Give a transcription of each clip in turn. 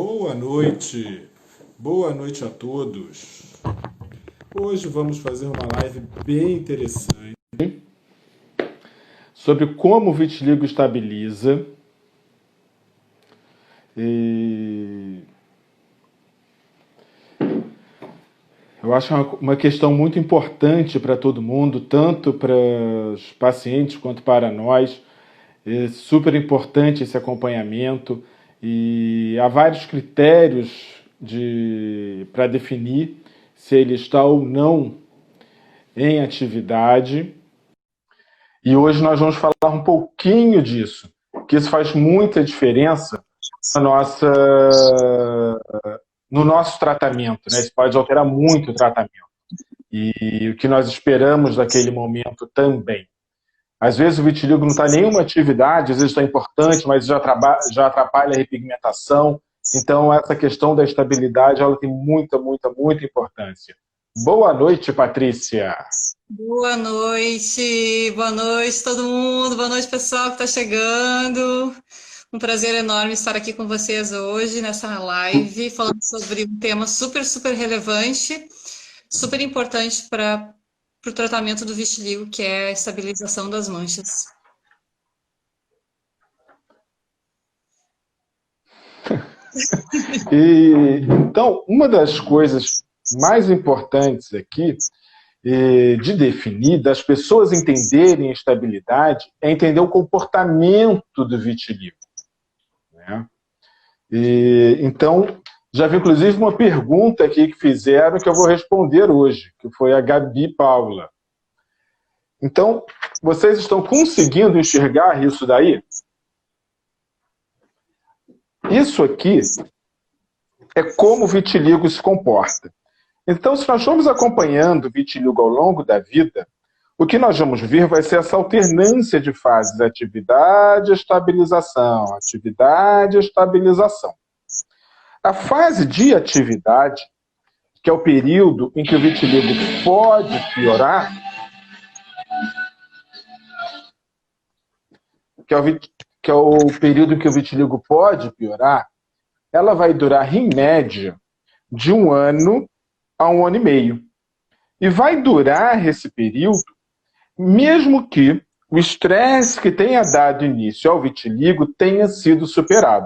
Boa noite a todos. Hoje vamos fazer uma live bem interessante sobre como o vitiligo estabiliza. Eu acho uma questão muito importante para todo mundo, tanto para os pacientes quanto para nós. É super importante esse acompanhamento e há vários critérios para definir se ele está ou não em atividade. E hoje nós vamos falar um pouquinho disso, que isso faz muita diferença no nosso tratamento, né? Isso pode alterar muito o tratamento. E o que nós esperamos daquele momento também. Às vezes o vitiligo não está em nenhuma atividade, às vezes está importante, mas já atrapalha a repigmentação. Então, essa questão da estabilidade, ela tem muita importância. Boa noite, Patrícia. Boa noite todo mundo, boa noite pessoal que está chegando. Um prazer enorme estar aqui com vocês hoje nessa live, falando sobre um tema super relevante, super importante para o tratamento do vitiligo, que é a estabilização das manchas. Então, uma das coisas mais importantes aqui de definir, das pessoas entenderem a estabilidade, é entender o comportamento do vitiligo. Né? Então, já vi inclusive uma pergunta aqui que fizeram que eu vou responder hoje, que foi a Gabi Paula. Então, vocês estão conseguindo enxergar isso daí? Isso aqui é como o vitiligo se comporta. Então, se nós formos acompanhando o vitiligo ao longo da vida, o que nós vamos ver vai ser essa alternância de fases, atividade, estabilização, atividade, estabilização. A fase de atividade, que é o período em que o vitiligo pode piorar, que é o período em que o vitiligo pode piorar, ela vai durar, em média, de 1 ano a 1 ano e meio. E vai durar esse período, mesmo que o estresse que tenha dado início ao vitiligo tenha sido superado.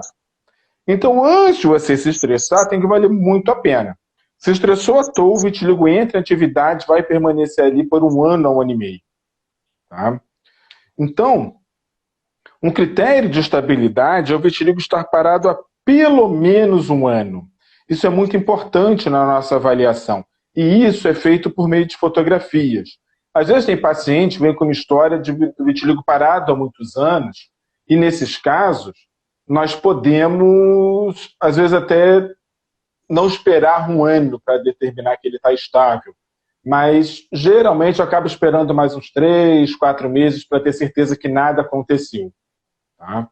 Então, antes de você se estressar, tem que valer muito a pena. Se estressou à toa, o vitiligo entra em atividade, vai permanecer ali por 1 ano a 1 ano e meio. Tá? Então, um critério de estabilidade é o vitiligo estar parado há pelo menos 1 ano. Isso é muito importante na nossa avaliação. E isso é feito por meio de fotografias. Às vezes tem paciente que vem com uma história de vitiligo parado há muitos anos, e nesses casos, nós podemos, às vezes, até não esperar 1 ano para determinar que ele está estável. Mas, geralmente, eu acabo esperando mais uns 3, 4 meses para ter certeza que nada aconteceu. Tá?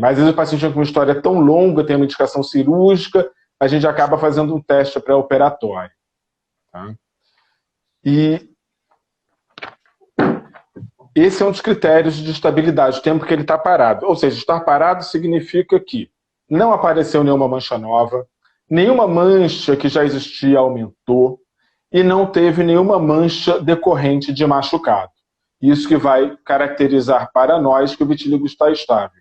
Mas, às vezes, o paciente com uma história tão longa, tem uma indicação cirúrgica, a gente acaba fazendo um teste pré-operatório. Tá? E esse é um dos critérios de estabilidade, o tempo que ele está parado. Ou seja, estar parado significa que não apareceu nenhuma mancha nova, nenhuma mancha que já existia aumentou, e não teve nenhuma mancha decorrente de machucado. Isso que vai caracterizar para nós que o vitiligo está estável.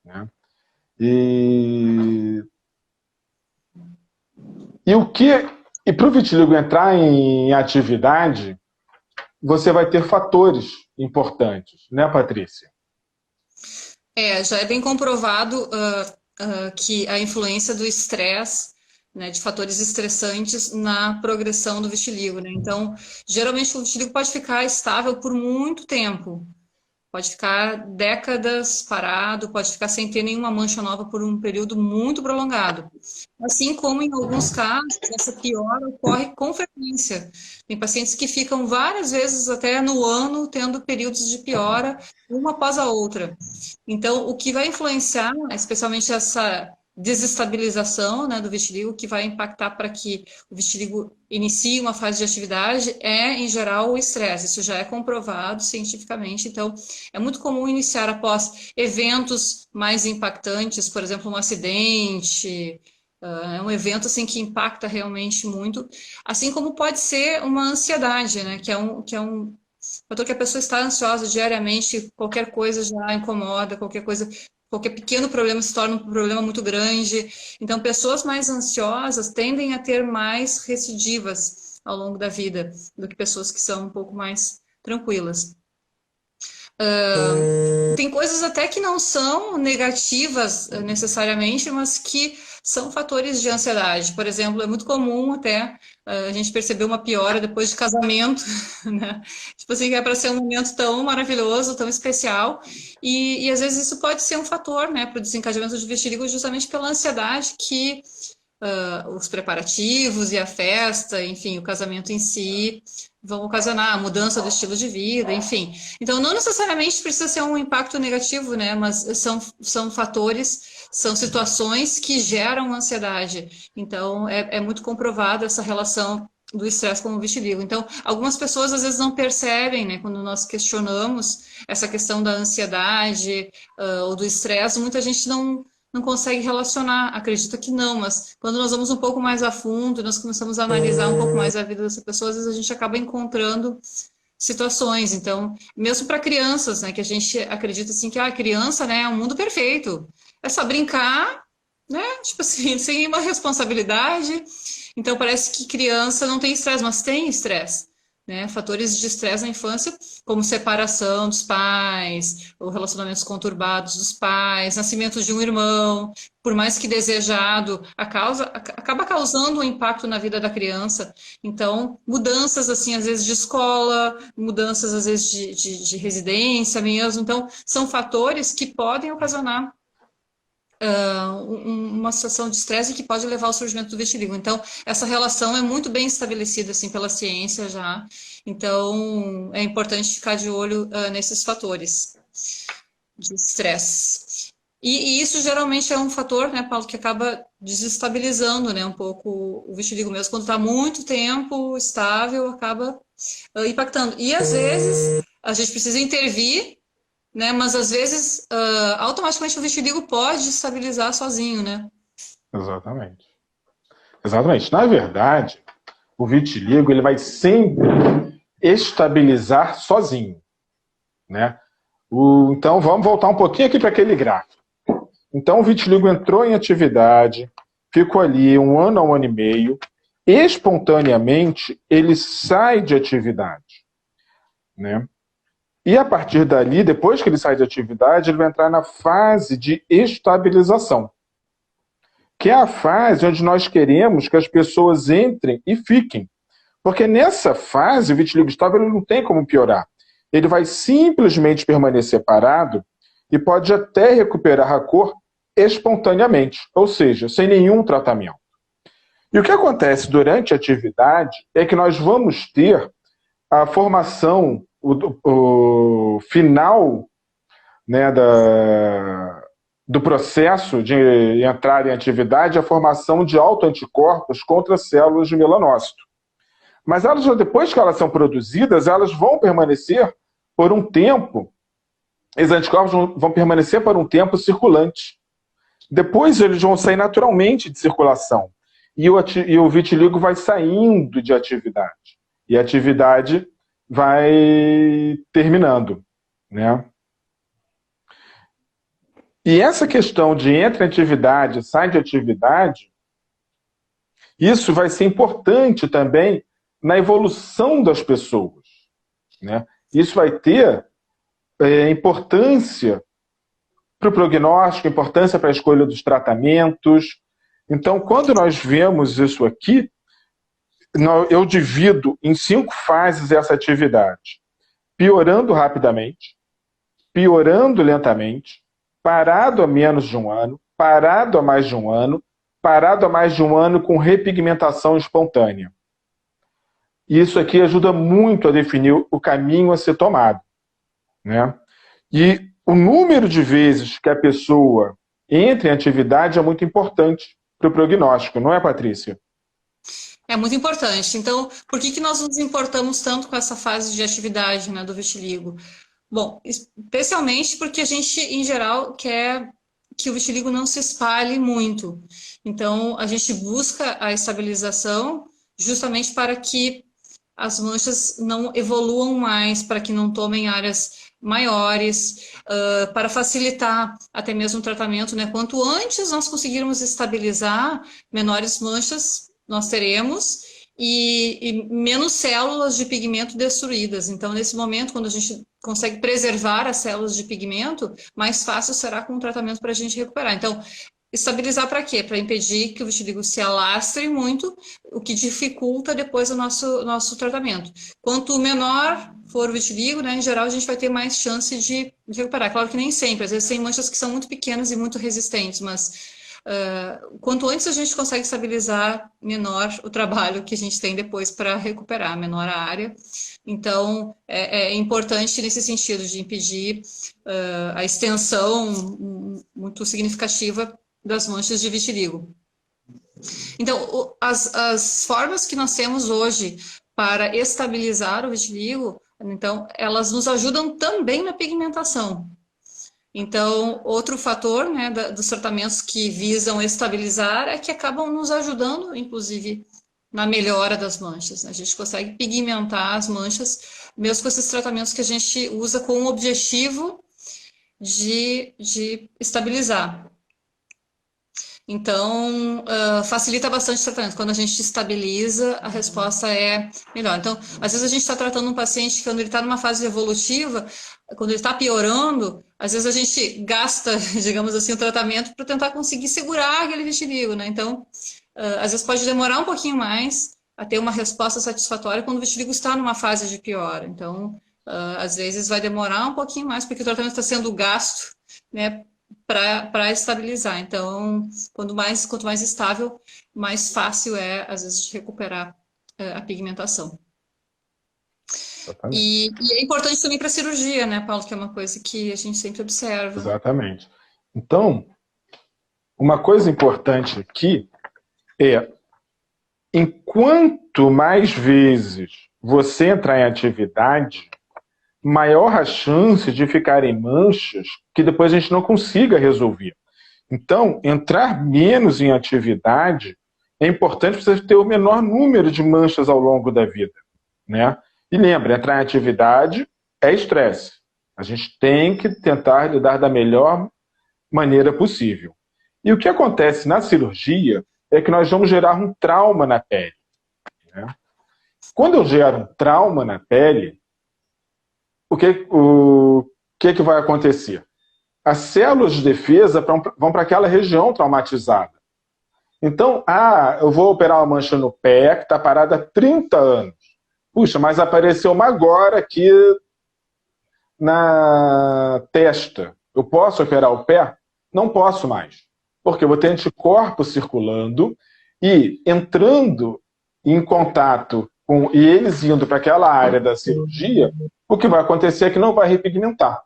Né? E para o vitiligo entrar em atividade, você vai ter fatores importantes, né, Patrícia? Já é bem comprovado que a influência do estresse, né, de fatores estressantes na progressão do vitiligo, né? Então, geralmente o vitiligo pode ficar estável por muito tempo. Pode ficar décadas parado, pode ficar sem ter nenhuma mancha nova por um período muito prolongado. Assim como, em alguns casos, essa piora ocorre com frequência. Tem pacientes que ficam várias vezes até no ano tendo períodos de piora, uma após a outra. Então, o que vai influenciar, especialmente desestabilização, né, do vitiligo, que vai impactar para que o vitiligo inicie uma fase de atividade, em geral, o estresse. Isso já é comprovado cientificamente. Então, é muito comum iniciar após eventos mais impactantes, por exemplo, um acidente, é um evento assim, que impacta realmente muito, assim como pode ser uma ansiedade, né, que é um fator que a pessoa está ansiosa diariamente, qualquer coisa já incomoda, qualquer coisa, qualquer pequeno problema se torna um problema muito grande. Então, pessoas mais ansiosas tendem a ter mais recidivas ao longo da vida do que pessoas que são um pouco mais tranquilas. Tem coisas até que não são negativas necessariamente, mas que são fatores de ansiedade. Por exemplo, é muito comum até a gente perceber uma piora depois de casamento, né? Tipo assim, que é para ser um momento tão maravilhoso, tão especial, e às vezes isso pode ser um fator, né, para o desencadeamento de vitiligo justamente pela ansiedade que os preparativos e a festa, enfim, o casamento em si, vão ocasionar a mudança do estilo de vida, enfim. Então, não necessariamente precisa ser um impacto negativo, né? Mas são fatores, são situações que geram ansiedade. Então, é muito comprovada essa relação do estresse com o vitiligo. Então, algumas pessoas às vezes não percebem, né? Quando nós questionamos essa questão da ansiedade ou do estresse, muita gente não consegue relacionar, acredita que não, mas quando nós vamos um pouco mais a fundo, nós começamos a analisar um pouco mais a vida dessa pessoa, às vezes a gente acaba encontrando situações. Então, mesmo para crianças, né, que a gente acredita assim que a criança, né, é um mundo perfeito. É só brincar, né, tipo assim, sem uma responsabilidade. Então, parece que criança não tem estresse, mas tem estresse. Né, fatores de estresse na infância, como separação dos pais, ou relacionamentos conturbados dos pais, nascimento de um irmão, por mais que desejado, acaba causando um impacto na vida da criança. Então, mudanças, assim, às vezes de escola, mudanças, às vezes, de residência mesmo. Então, são fatores que podem ocasionar uma situação de estresse que pode levar ao surgimento do vitiligo. Então, essa relação é muito bem estabelecida assim, pela ciência já. Então, é importante ficar de olho nesses fatores de estresse. E isso geralmente é um fator, né, Paulo, que acaba desestabilizando, né, um pouco o vitiligo mesmo. Quando está muito tempo estável, acaba impactando. E às vezes a gente precisa intervir, né? Mas às vezes, automaticamente o vitiligo pode estabilizar sozinho, né? Exatamente. Exatamente. Na verdade, o vitiligo ele vai sempre estabilizar sozinho, né? Então, vamos voltar um pouquinho aqui para aquele gráfico. Então, o vitiligo entrou em atividade, ficou ali 1 ano a 1 ano e meio, espontaneamente ele sai de atividade, né? E a partir dali, depois que ele sai de atividade, ele vai entrar na fase de estabilização, que é a fase onde nós queremos que as pessoas entrem e fiquem. Porque nessa fase, o vitiligo estável ele não tem como piorar. Ele vai simplesmente permanecer parado e pode até recuperar a cor espontaneamente, ou seja, sem nenhum tratamento. E o que acontece durante a atividade é que nós vamos ter a formação, o final, né, do processo de entrar em atividade, a formação de autoanticorpos contra células de melanócito. Mas elas, depois que elas são produzidas, elas vão permanecer por um tempo, esses anticorpos vão permanecer por um tempo circulante. Depois eles vão sair naturalmente de circulação. E o vitiligo vai saindo de atividade. E a atividade vai terminando, né? E essa questão de entra em atividade, sai de atividade, isso vai ser importante também na evolução das pessoas, né? Isso vai ter importância para o prognóstico, importância para a escolha dos tratamentos. Então, quando nós vemos isso aqui, eu divido em 5 fases essa atividade. Piorando rapidamente, piorando lentamente, parado a menos de 1 ano, parado a mais de 1 ano, parado a mais de 1 ano com repigmentação espontânea. E isso aqui ajuda muito a definir o caminho a ser tomado, né? E o número de vezes que a pessoa entre em atividade é muito importante para o prognóstico, não é, Patrícia? É muito importante. Então, por que que nós nos importamos tanto com essa fase de atividade, né, do vitiligo? Bom, especialmente porque a gente, em geral, quer que o vitiligo não se espalhe muito. Então, a gente busca a estabilização justamente para que as manchas não evoluam mais, para que não tomem áreas maiores, para facilitar até mesmo o tratamento, né? Quanto antes nós conseguirmos estabilizar, menores manchas nós teremos e menos células de pigmento destruídas. Então, nesse momento, quando a gente consegue preservar as células de pigmento, mais fácil será com o tratamento para a gente recuperar. Então, estabilizar para quê? Para impedir que o vitiligo se alastre muito, o que dificulta depois o nosso tratamento. Quanto menor for o vitiligo, né, em geral, a gente vai ter mais chance de recuperar. Claro que nem sempre, às vezes tem manchas que são muito pequenas e muito resistentes, mas quanto antes a gente consegue estabilizar, menor o trabalho que a gente tem depois para recuperar, menor a área. Então, é importante nesse sentido de impedir a extensão muito significativa das manchas de vitiligo. Então, as formas que nós temos hoje para estabilizar o vitiligo, então, elas nos ajudam também na pigmentação. Então, outro fator, né, dos tratamentos que visam estabilizar é que acabam nos ajudando, inclusive, na melhora das manchas. A gente consegue pigmentar as manchas, mesmo com esses tratamentos que a gente usa com o objetivo de estabilizar. Então, facilita bastante o tratamento. Quando a gente estabiliza, a resposta é melhor. Então, às vezes a gente está tratando um paciente que, quando ele está numa fase evolutiva, quando ele está piorando, às vezes a gente gasta, digamos assim, o tratamento para tentar conseguir segurar aquele vitiligo, né? Então, às vezes pode demorar um pouquinho mais a ter uma resposta satisfatória quando o vitiligo está numa fase de piora. Então, às vezes vai demorar um pouquinho mais, porque o tratamento está sendo gasto, né, para estabilizar. Então, quanto mais estável, mais fácil é, às vezes, de recuperar a pigmentação. E é importante também para a cirurgia, né, Paulo, que é uma coisa que a gente sempre observa. Exatamente. Então, uma coisa importante aqui é, enquanto mais vezes você entrar em atividade, maior a chance de ficarem manchas que depois a gente não consiga resolver. Então, entrar menos em atividade é importante para você ter o menor número de manchas ao longo da vida, né? E lembra, entrar em atividade é estresse. A gente tem que tentar lidar da melhor maneira possível. E o que acontece na cirurgia é que nós vamos gerar um trauma na pele, né? Quando eu gero um trauma na pele, o que vai acontecer? As células de defesa vão para aquela região traumatizada. Então, eu vou operar uma mancha no pé que está parada há 30 anos. Puxa, mas apareceu uma agora aqui na testa. Eu posso operar o pé? Não posso mais. Porque eu vou ter anticorpos circulando e entrando em contato e eles indo para aquela área da cirurgia, o que vai acontecer é que não vai repigmentar.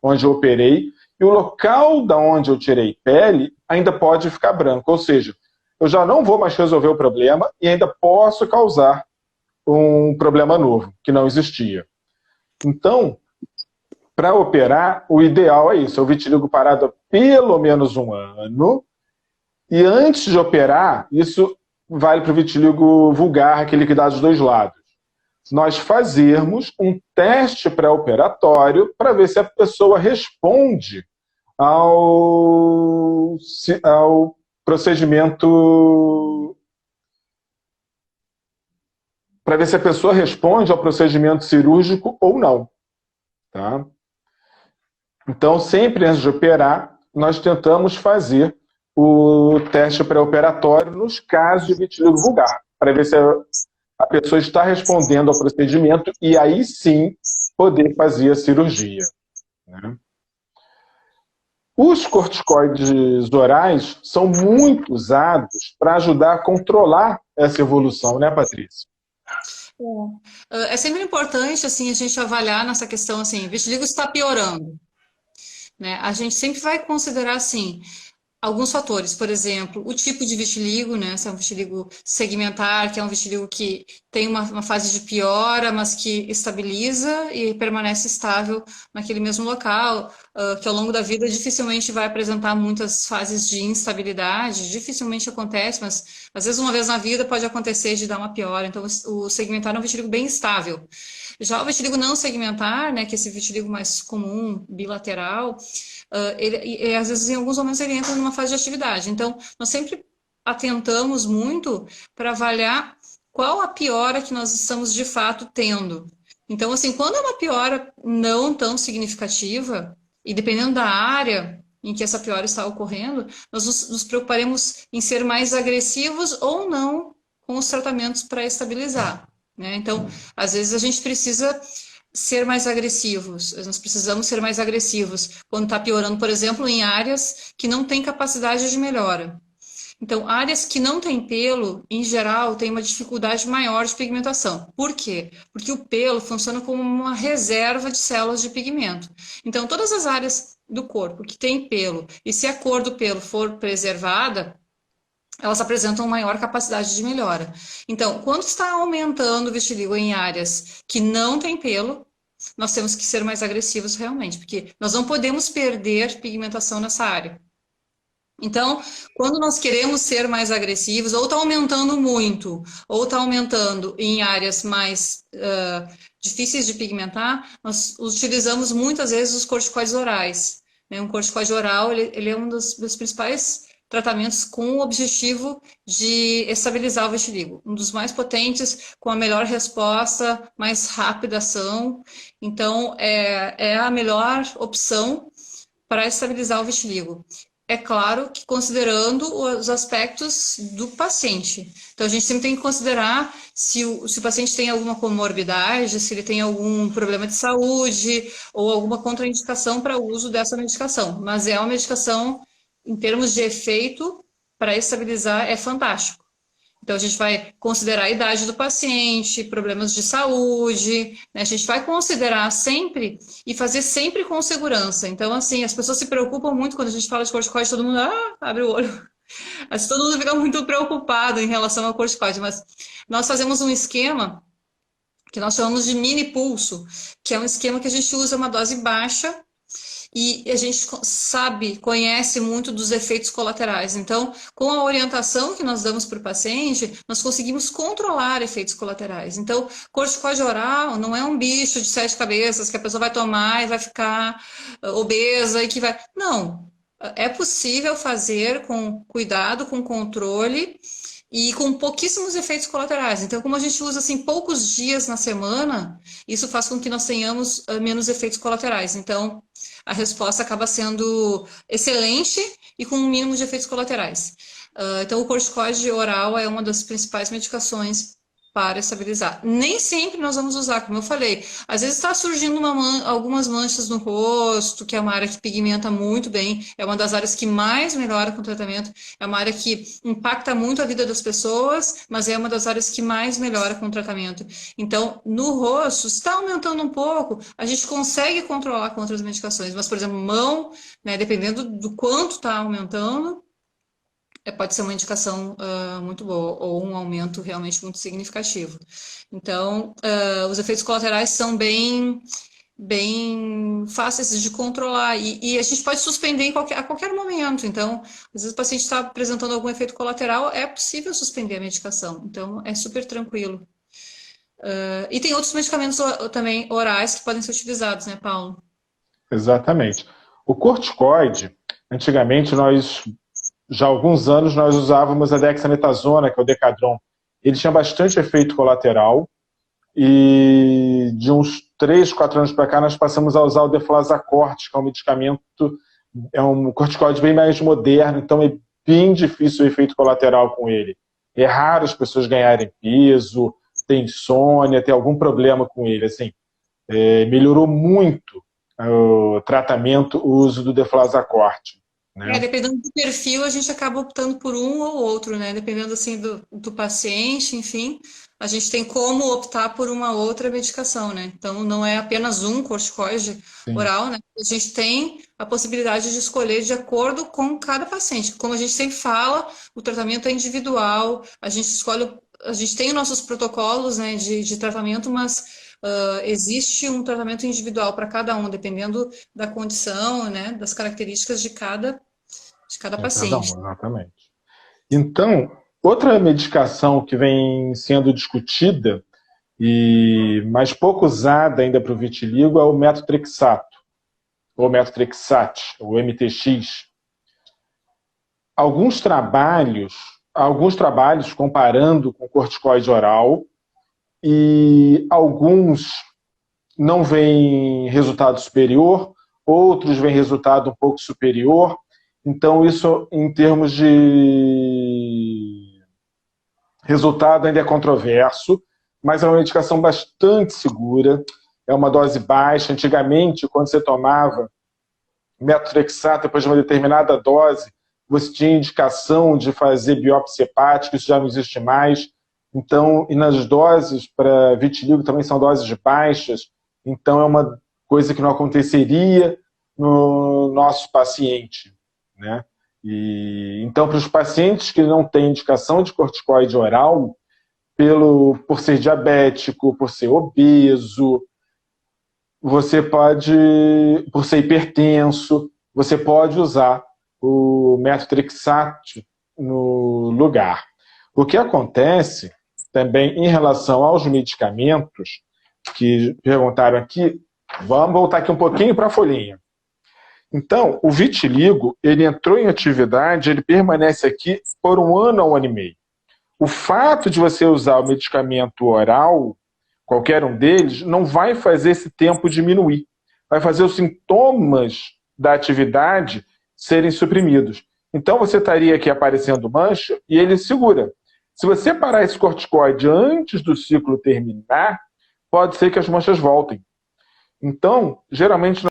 Onde eu operei, e o local da onde eu tirei pele ainda pode ficar branco. Ou seja, eu já não vou mais resolver o problema e ainda posso causar um problema novo, que não existia. Então, para operar, o ideal é isso, é o vitiligo parado há pelo menos um ano, e antes de operar, isso vale para o vitiligo vulgar, aquele que dá dos dois lados. Nós fazermos um teste pré-operatório para ver se a pessoa responde ao procedimento, para ver se a pessoa responde ao procedimento cirúrgico ou não. Tá? Então, sempre antes de operar, nós tentamos fazer o teste pré-operatório nos casos de vitiligo vulgar, para ver se a pessoa está respondendo ao procedimento e aí sim poder fazer a cirurgia, né? Os corticoides orais são muito usados para ajudar a controlar essa evolução, né, Patrícia? É sempre importante, assim, a gente avaliar nessa questão, assim, o vitiligo está piorando, né? A gente sempre vai considerar, assim, alguns fatores, por exemplo, o tipo de vitiligo, né? Se é um vitiligo segmentar, que é um vitiligo que tem uma fase de piora, mas que estabiliza e permanece estável naquele mesmo local, que ao longo da vida dificilmente vai apresentar muitas fases de instabilidade, dificilmente acontece, mas às vezes uma vez na vida pode acontecer de dar uma piora. Então, o segmentar é um vitiligo bem estável. Já o vitiligo não segmentar, né, que é esse vitiligo mais comum, bilateral, às vezes em alguns momentos ele entra numa fase de atividade. Então, nós sempre atentamos muito para avaliar qual a piora que nós estamos de fato tendo. Então, assim, quando é uma piora não tão significativa, e dependendo da área em que essa piora está ocorrendo, nós nos preocuparemos em ser mais agressivos ou não com os tratamentos para estabilizar, né? Então, às vezes a gente precisa ser mais agressivos, nós precisamos ser mais agressivos quando está piorando, por exemplo, em áreas que não têm capacidade de melhora. Então, áreas que não têm pelo, em geral, têm uma dificuldade maior de pigmentação. Por quê? Porque o pelo funciona como uma reserva de células de pigmento. Então, todas as áreas do corpo que têm pelo, e se a cor do pelo for preservada, elas apresentam maior capacidade de melhora. Então, quando está aumentando o vitiligo em áreas que não têm pelo, nós temos que ser mais agressivos realmente, porque nós não podemos perder pigmentação nessa área. Então, quando nós queremos ser mais agressivos, ou está aumentando muito, ou está aumentando em áreas mais difíceis de pigmentar, nós utilizamos muitas vezes os corticoides orais, né? Um corticoide oral, ele é um dos principais tratamentos com o objetivo de estabilizar o vitiligo. Um dos mais potentes, com a melhor resposta, mais rápida ação. Então, é a melhor opção para estabilizar o vitiligo. É claro que considerando os aspectos do paciente. Então, a gente sempre tem que considerar se o paciente tem alguma comorbidade, se ele tem algum problema de saúde ou alguma contraindicação para o uso dessa medicação. Mas é uma medicação, em termos de efeito, para estabilizar, é fantástico. Então, a gente vai considerar a idade do paciente, problemas de saúde, né? A gente vai considerar sempre e fazer sempre com segurança. Então, assim, as pessoas se preocupam muito quando a gente fala de corticoide, todo mundo abre o olho. Assim, todo mundo fica muito preocupado em relação ao corticoide, mas nós fazemos um esquema que nós chamamos de mini pulso, que é um esquema que a gente usa uma dose baixa e a gente sabe, conhece muito dos efeitos colaterais. Então, com a orientação que nós damos para o paciente, nós conseguimos controlar efeitos colaterais. Então, corticoide oral não é um bicho de 7 cabeças que a pessoa vai tomar e vai ficar obesa e que vai... Não, é possível fazer com cuidado, com controle e com pouquíssimos efeitos colaterais. Então, como a gente usa assim poucos dias na semana, isso faz com que nós tenhamos menos efeitos colaterais. Então, a resposta acaba sendo excelente e com um mínimo de efeitos colaterais. Então, o corticoide oral é uma das principais medicações para estabilizar. Nem sempre nós vamos usar, como eu falei. Às vezes está surgindo algumas manchas no rosto, que é uma área que pigmenta muito bem, é uma das áreas que mais melhora com o tratamento, é uma área que impacta muito a vida das pessoas, mas é uma das áreas que mais melhora com o tratamento. Então, no rosto, se está aumentando um pouco, a gente consegue controlar com outras medicações, mas, por exemplo, mão, né, dependendo do quanto está aumentando, pode ser uma indicação muito boa, ou um aumento realmente muito significativo. Então, os efeitos colaterais são bem fáceis de controlar, e a gente pode suspender a qualquer momento. Então, às vezes o paciente está apresentando algum efeito colateral, é possível suspender a medicação. Então, é super tranquilo. E tem outros medicamentos também orais que podem ser utilizados, né, Paulo? Exatamente. O corticoide, antigamente já há alguns anos nós usávamos a dexametasona, que é o Decadron. Ele tinha bastante efeito colateral e de uns 3, 4 anos para cá nós passamos a usar o Deflazacort, que é um medicamento, é um corticoide bem mais moderno, então é bem difícil o efeito colateral com ele. É raro as pessoas ganharem peso, ter insônia, ter algum problema com ele. Assim, melhorou muito o tratamento, o uso do Deflazacort. Né? Dependendo do perfil, a gente acaba optando por um ou outro, né? Dependendo, assim, do paciente, enfim. a gente tem como optar por uma outra medicação, né? Então, não é apenas um corticoide Sim. oral, né? A gente tem a possibilidade de escolher de acordo com cada paciente. Como a gente sempre fala, o tratamento é individual, a gente escolhe, a gente tem nossos protocolos, né, de tratamento, mas existe um tratamento individual para cada um, dependendo da condição, né, das características de cada É cada paciente. um, exatamente. Então, outra medicação que vem sendo discutida e mais pouco usada ainda para o vitiligo é o metotrexato, ou metotrexate, o MTX. Alguns trabalhos comparando com corticoide oral e alguns não veem resultado superior, outros veem resultado um pouco superior. Então, isso, em termos de resultado, ainda é controverso, mas é uma medicação bastante segura, é uma dose baixa. Antigamente, quando você tomava metotrexato depois de uma determinada dose, você tinha indicação de fazer biópsia hepática, isso já não existe mais. Então, e nas doses para vitiligo também são doses baixas, então é uma coisa que não aconteceria no nosso paciente, né? E, então, para os pacientes que não têm indicação de corticoide oral, por ser diabético, por ser obeso, você pode, por ser hipertenso, você pode usar o metotrexato no lugar. O que acontece também em relação aos medicamentos, que perguntaram aqui, vamos voltar aqui um pouquinho para a folhinha. Então, o vitiligo, ele entrou em atividade, ele permanece aqui por 1 ano a 1 ano e meio. O fato de você usar o medicamento oral, qualquer um deles, não vai fazer esse tempo diminuir. Vai fazer os sintomas da atividade serem suprimidos. Então você estaria aqui aparecendo mancha e ele segura. Se você parar esse corticoide antes do ciclo terminar, pode ser que as manchas voltem. Então, geralmente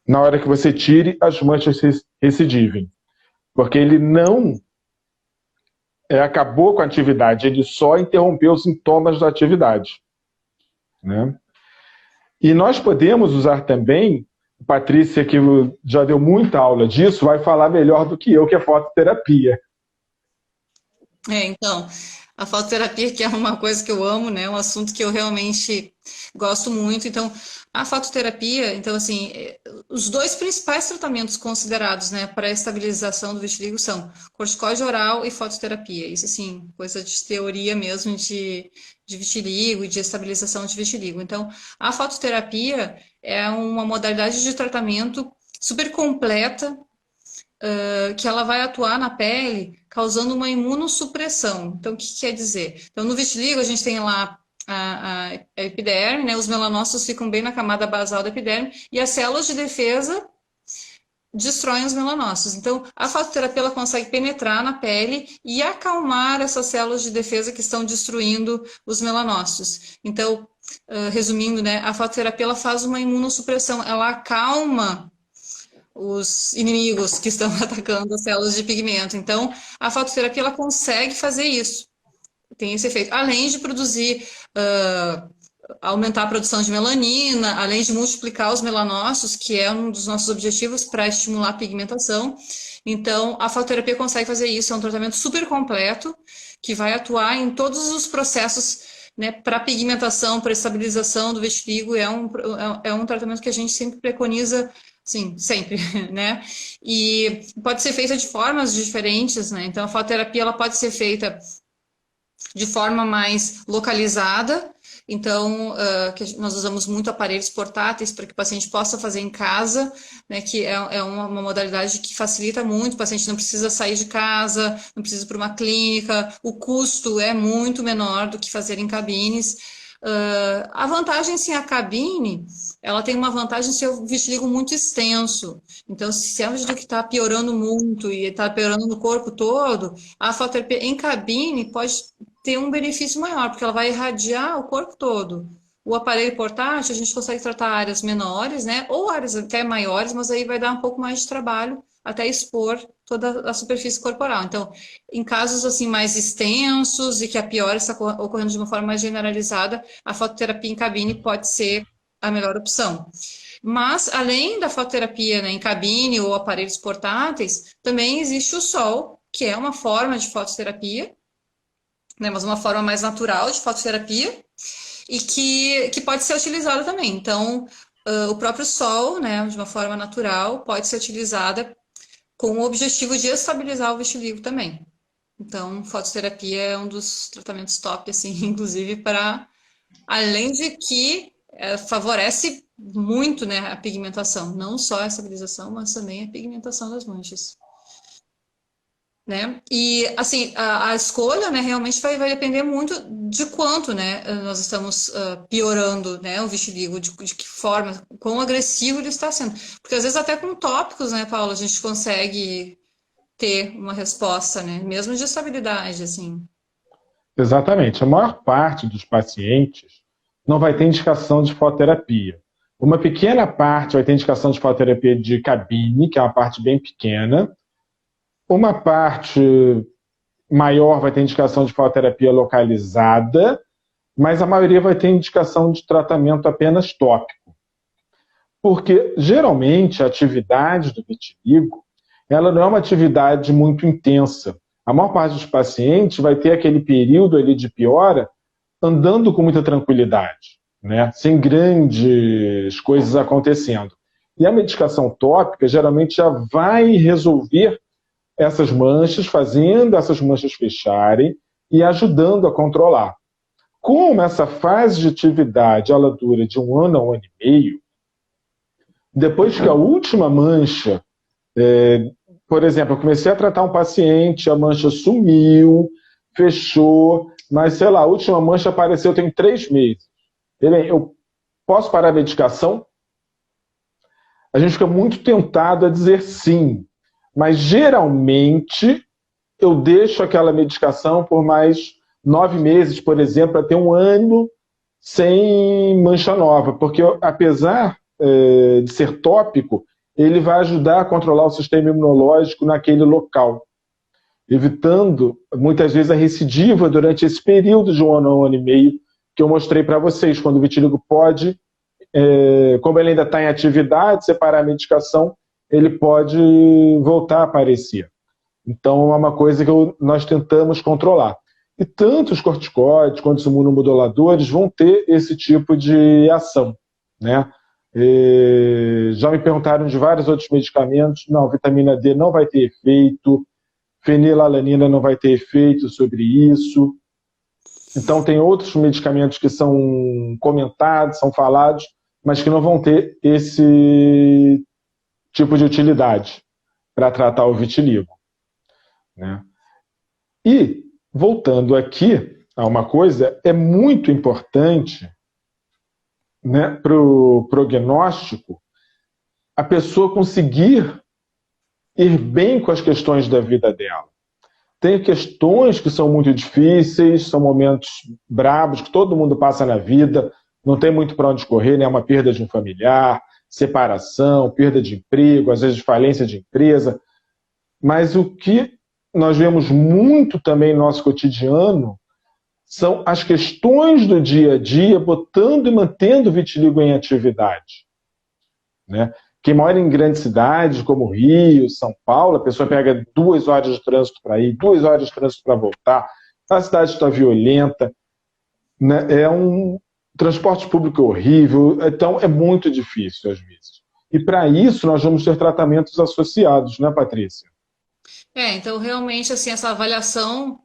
na hora que você tire, as manchas recidivem. Porque ele não acabou com a atividade, ele só interrompeu os sintomas da atividade, né? E nós podemos usar também, Patrícia, que já deu muita aula disso, vai falar melhor do que eu, que é fototerapia. Então, a fototerapia, que é uma coisa que eu amo, né? Um assunto que eu realmente gosto muito. Então, a fototerapia, então, assim, os dois principais tratamentos considerados, né, para a estabilização do vitiligo são corticoide oral e fototerapia. Isso, assim, coisa de teoria mesmo de vitiligo e de estabilização de vitiligo. Então, a fototerapia é uma modalidade de tratamento super completa, que ela vai atuar na pele causando uma imunossupressão. Então, o que quer dizer? Então, no vitiligo, a gente tem lá a epiderme, né? Os melanócitos ficam bem na camada basal da epiderme e as células de defesa destroem os melanócitos. Então, a fototerapia ela consegue penetrar na pele e acalmar essas células de defesa que estão destruindo os melanócitos. Então, resumindo, né, a fototerapia ela faz uma imunossupressão, ela acalma os inimigos que estão atacando as células de pigmento. Então, a fototerapia ela consegue fazer isso, tem esse efeito. Além de produzir, aumentar a produção de melanina, além de multiplicar os melanócitos, que é um dos nossos objetivos para estimular a pigmentação. Então, a fototerapia consegue fazer isso, é um tratamento super completo, que vai atuar em todos os processos, né, para pigmentação, para estabilização do vitiligo. É um tratamento que a gente sempre preconiza. Sim, sempre, né? E pode ser feita de formas diferentes, né? Então, a fototerapia ela pode ser feita de forma mais localizada. Então, que nós usamos muito aparelhos portáteis para que o paciente possa fazer em casa, né? Que é uma modalidade que facilita muito. O paciente não precisa sair de casa, não precisa ir para uma clínica. O custo é muito menor do que fazer em cabines. A vantagem, sim, a cabine, ela tem uma vantagem de ser um vitiligo muito extenso. Então, se é um vitiligo que está piorando muito e está piorando no corpo todo, a fototerapia em cabine pode ter um benefício maior, porque ela vai irradiar o corpo todo. O aparelho portátil, a gente consegue tratar áreas menores, né? Ou áreas até maiores, mas aí vai dar um pouco mais de trabalho até expor toda a superfície corporal. Então, em casos assim mais extensos e que a piora está ocorrendo de uma forma mais generalizada, a fototerapia em cabine pode ser a melhor opção. Mas, além da fototerapia, né, em cabine ou aparelhos portáteis, também existe o sol, que é uma forma de fototerapia, né, mas uma forma mais natural de fototerapia, e que pode ser utilizada também. Então, o próprio sol, né, de uma forma natural, pode ser utilizada com o objetivo de estabilizar o vitiligo também. Então, fototerapia é um dos tratamentos top, assim, inclusive para, além de que favorece muito, né, a pigmentação, não só a estabilização, mas também a pigmentação das manchas. Né? E assim, a escolha, né, realmente vai depender muito de quanto, né, nós estamos piorando, né, o vitiligo, de que forma, quão agressivo ele está sendo. Porque às vezes até com tópicos, né, Paula, a gente consegue ter uma resposta, né, mesmo de estabilidade, assim. Exatamente. A maior parte dos pacientes não vai ter indicação de fototerapia. Uma pequena parte vai ter indicação de fototerapia de cabine, que é uma parte bem pequena. Uma parte maior vai ter indicação de fototerapia localizada, mas a maioria vai ter indicação de tratamento apenas tópico. Porque, geralmente, a atividade do vitiligo, ela não é uma atividade muito intensa. A maior parte dos pacientes vai ter aquele período ali de piora andando com muita tranquilidade, né? Sem grandes coisas acontecendo. E a medicação tópica geralmente já vai resolver essas manchas, fazendo essas manchas fecharem e ajudando a controlar. Como essa fase de atividade ela dura de 1 ano a 1 ano e meio, depois que a última mancha, por exemplo, eu comecei a tratar um paciente, a mancha sumiu, fechou, mas sei lá, a última mancha apareceu tem 3 meses. Eu posso parar a medicação? A gente fica muito tentado a dizer sim, mas geralmente eu deixo aquela medicação por mais 9 meses, por exemplo, para ter 1 ano sem mancha nova, porque apesar de ser tópico, ele vai ajudar a controlar o sistema imunológico naquele local, evitando muitas vezes a recidiva durante esse período de 1 ano a 1 ano e meio que eu mostrei para vocês, quando o vitiligo pode, como ele ainda está em atividade, separar a medicação, ele pode voltar a aparecer. Então, é uma coisa que nós tentamos controlar. E tanto os corticoides quanto os imunomoduladores vão ter esse tipo de ação, né? Já me perguntaram de vários outros medicamentos. Não, vitamina D não vai ter efeito, fenilalanina não vai ter efeito sobre isso. Então, tem outros medicamentos que são comentados, são falados, mas que não vão ter esse tipo de utilidade para tratar o vitiligo, né? E, voltando aqui a uma coisa, é muito importante, né, para o prognóstico, a pessoa conseguir ir bem com as questões da vida dela. Tem questões que são muito difíceis, são momentos brabos que todo mundo passa na vida, não tem muito para onde correr, né? Uma perda de um familiar, separação, perda de emprego, às vezes falência de empresa. Mas o que nós vemos muito também no nosso cotidiano são as questões do dia a dia, botando e mantendo o vitiligo em atividade, né? Quem mora em grandes cidades, como Rio, São Paulo, a pessoa pega 2 horas de trânsito para ir, 2 horas de trânsito para voltar, a cidade está violenta, né? É um transporte público horrível, então é muito difícil às vezes. E para isso nós vamos ter tratamentos associados, né, Patrícia? Então realmente assim essa avaliação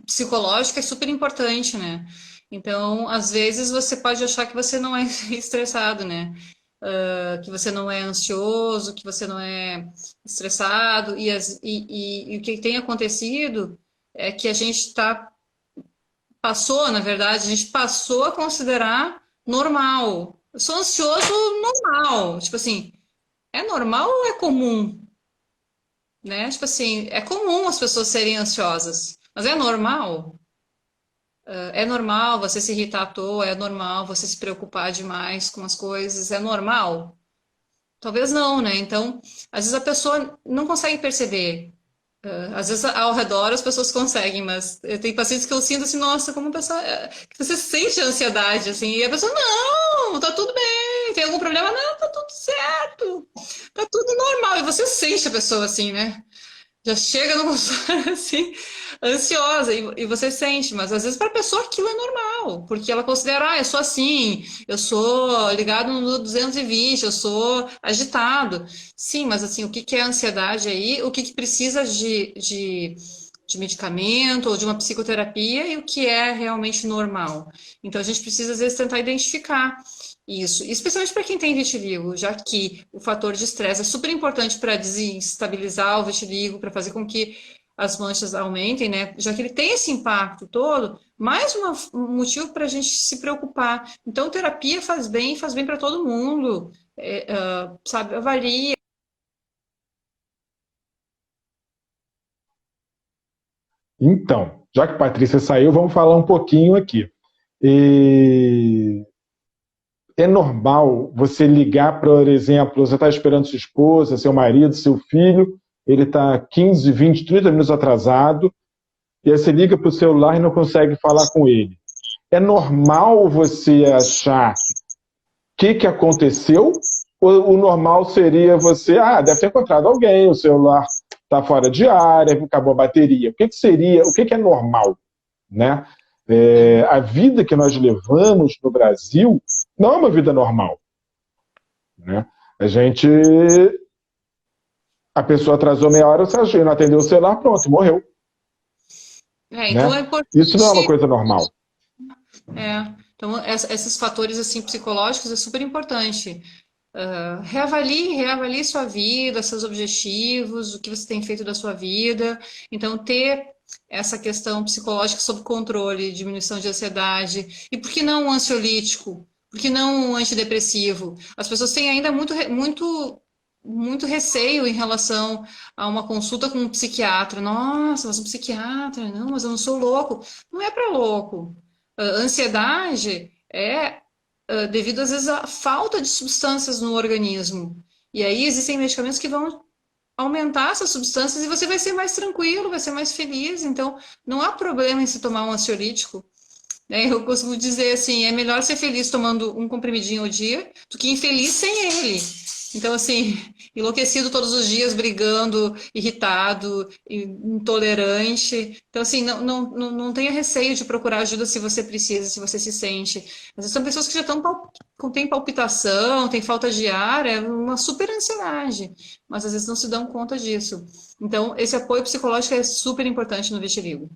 psicológica é super importante, né? Então, às vezes você pode achar que você não é estressado, né? Que você não é ansioso, que você não é estressado, e o que tem acontecido é que a gente passou, na verdade, a gente passou a considerar normal. Eu sou ansioso normal, tipo assim, é normal ou é comum? Né? Tipo assim, é comum as pessoas serem ansiosas, mas é normal? É normal você se irritar à toa, é normal você se preocupar demais com as coisas, é normal? Talvez não, né? Então, às vezes a pessoa não consegue perceber. Às vezes ao redor as pessoas conseguem, mas eu tenho pacientes que eu sinto assim, nossa, como a pessoa. Que você sente a ansiedade, assim, e a pessoa, não, tá tudo bem, tem algum problema? Não, tá tudo certo, tá tudo normal. E você sente a pessoa assim, né? Já chega no consultório assim, ansiosa, e você sente, mas às vezes para a pessoa aquilo é normal, porque ela considera, eu sou assim, eu sou ligado no 220, eu sou agitado. Sim, mas assim, o que que é ansiedade aí? O que que precisa de medicamento ou de uma psicoterapia e o que é realmente normal? Então a gente precisa às vezes tentar identificar. Isso, especialmente para quem tem vitiligo, já que o fator de estresse é super importante para desestabilizar o vitiligo, para fazer com que as manchas aumentem, né? Já que ele tem esse impacto todo, mais um motivo para a gente se preocupar. Então, terapia faz bem para todo mundo, sabe? Avalie. Então, já que a Patrícia saiu, vamos falar um pouquinho aqui. E é normal você ligar, por exemplo, você está esperando sua esposa, seu marido, seu filho, ele está 15, 20, 30 minutos atrasado, e aí você liga para o celular e não consegue falar com ele. É normal você achar o que aconteceu? Ou o normal seria você, deve ter encontrado alguém, o celular está fora de área, acabou a bateria. O que seria, o que é normal? Né? A vida que nós levamos no Brasil não é uma vida normal. Né? A pessoa atrasou meia hora, você não atendeu o celular, pronto, morreu. Então é Né? Isso não é uma importante. coisa normal. Então, esses fatores assim psicológicos é super importante. Reavalie sua vida, seus objetivos, o que você tem feito da sua vida. Então, ter essa questão psicológica sob controle, diminuição de ansiedade. E por que não um ansiolítico? Por que não um antidepressivo? As pessoas têm ainda muito receio em relação a uma consulta com um psiquiatra. Nossa, mas um psiquiatra? Não, mas eu não sou louco. Não é para louco. Ansiedade é devido às vezes à falta de substâncias no organismo. E aí existem medicamentos que vão aumentar essas substâncias e você vai ser mais tranquilo, vai ser mais feliz. Então, não há problema em se tomar um ansiolítico. Né? Eu costumo dizer assim, é melhor ser feliz tomando um comprimidinho ao dia do que infeliz sem ele. Então, assim, enlouquecido todos os dias, brigando, irritado, intolerante. Então, assim, não tenha receio de procurar ajuda se você precisa, se você se sente. Às vezes são pessoas que já estão têm palpitação, têm falta de ar, é uma super ansiedade, mas às vezes não se dão conta disso. Então, esse apoio psicológico é super importante no vitiligo.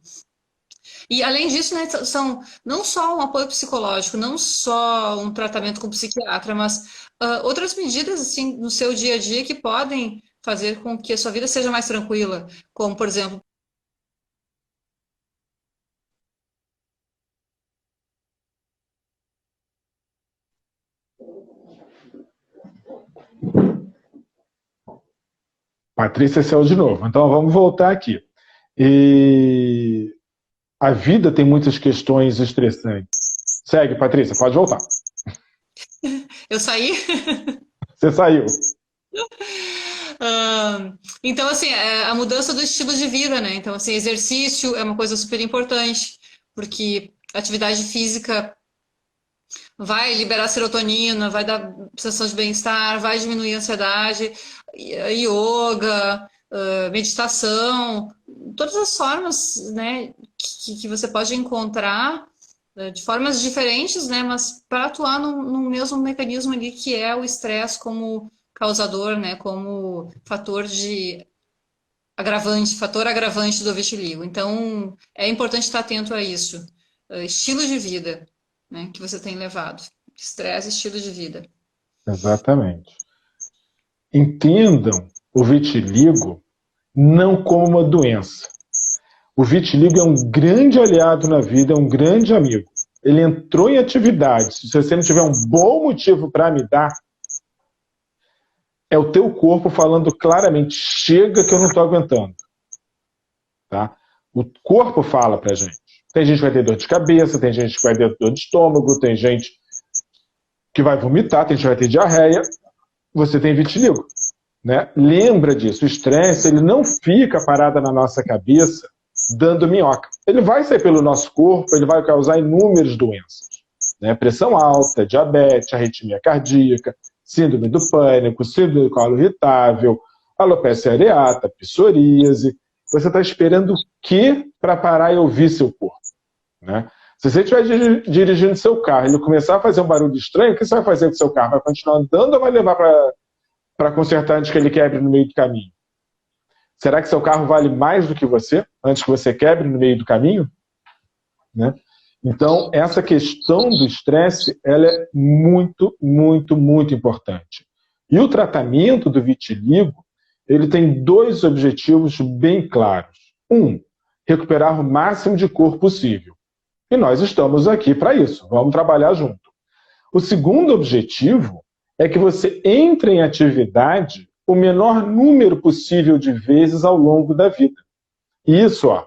E além disso, né, são não só um apoio psicológico, não só um tratamento com psiquiatra, mas outras medidas assim no seu dia a dia que podem fazer com que a sua vida seja mais tranquila, como por exemplo, Patrícia saiu de novo. Então vamos voltar aqui. E a vida tem muitas questões estressantes. Segue, Patrícia, pode voltar. eu saí. Você saiu. Então, assim, a mudança do estilo de vida, né? Então, assim, exercício é uma coisa super importante, porque atividade física vai liberar serotonina, vai dar sensação de bem-estar, vai diminuir a ansiedade, yoga, meditação, todas as formas, né, que você pode encontrar de formas diferentes, né, mas para atuar no mesmo mecanismo ali que é o estresse como causador, né, como fator agravante do vitiligo. Então, é importante estar atento a isso. Estilo de vida, né, que você tem levado. Estresse, estilo de vida. Exatamente. Entendam o vitiligo não como uma doença. O vitiligo é um grande aliado na vida, é um grande amigo. Ele entrou em atividade. Se você não tiver um bom motivo para me dar, é o teu corpo falando claramente, chega que eu não estou aguentando. Tá? O corpo fala para a gente. Tem gente que vai ter dor de cabeça, tem gente que vai ter dor de estômago, tem gente que vai vomitar, tem gente que vai ter diarreia. Você tem vitiligo, né? Lembra disso, o estresse ele não fica parado na nossa cabeça dando minhoca. Ele vai sair pelo nosso corpo, ele vai causar inúmeras doenças, né? Pressão alta, diabetes, arritmia cardíaca, síndrome do pânico, síndrome do colo irritável, alopecia areata, psoríase. Você está esperando o quê para parar e ouvir seu corpo, né? Se você estiver dirigindo seu carro e ele começar a fazer um barulho estranho, o que você vai fazer com o seu carro? Vai continuar andando ou vai levar para consertar antes que ele quebre no meio do caminho? Será que seu carro vale mais do que você, antes que você quebre no meio do caminho? Né? Então, essa questão do estresse, ela é muito, muito, muito importante. E o tratamento do vitiligo, ele tem dois objetivos bem claros. Um, recuperar o máximo de cor possível. E nós estamos aqui para isso, vamos trabalhar junto. O segundo objetivo é que você entre em atividade o menor número possível de vezes ao longo da vida. E isso, ó,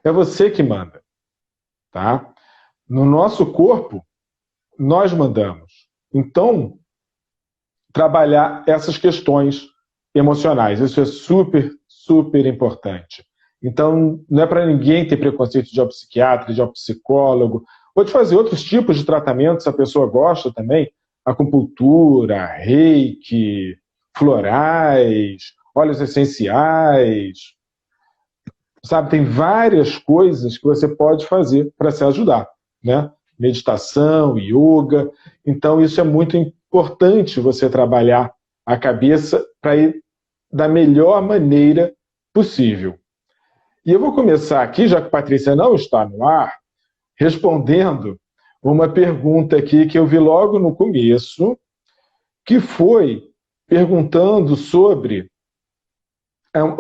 é você que manda, tá? No nosso corpo, nós mandamos. Então, trabalhar essas questões emocionais, isso é super, super importante. Então, não é para ninguém ter preconceito de ir ao psiquiatra, de ir ao psicólogo, ou de fazer outros tipos de tratamento, se a pessoa gosta também, acupuntura, reiki, florais, óleos essenciais, sabe? Tem várias coisas que você pode fazer para se ajudar, né? Meditação, yoga. Então, isso é muito importante você trabalhar a cabeça para ir da melhor maneira possível. E eu vou começar aqui, já que a Patrícia não está no ar, respondendo uma pergunta aqui que eu vi logo no começo, que foi perguntando sobre... eu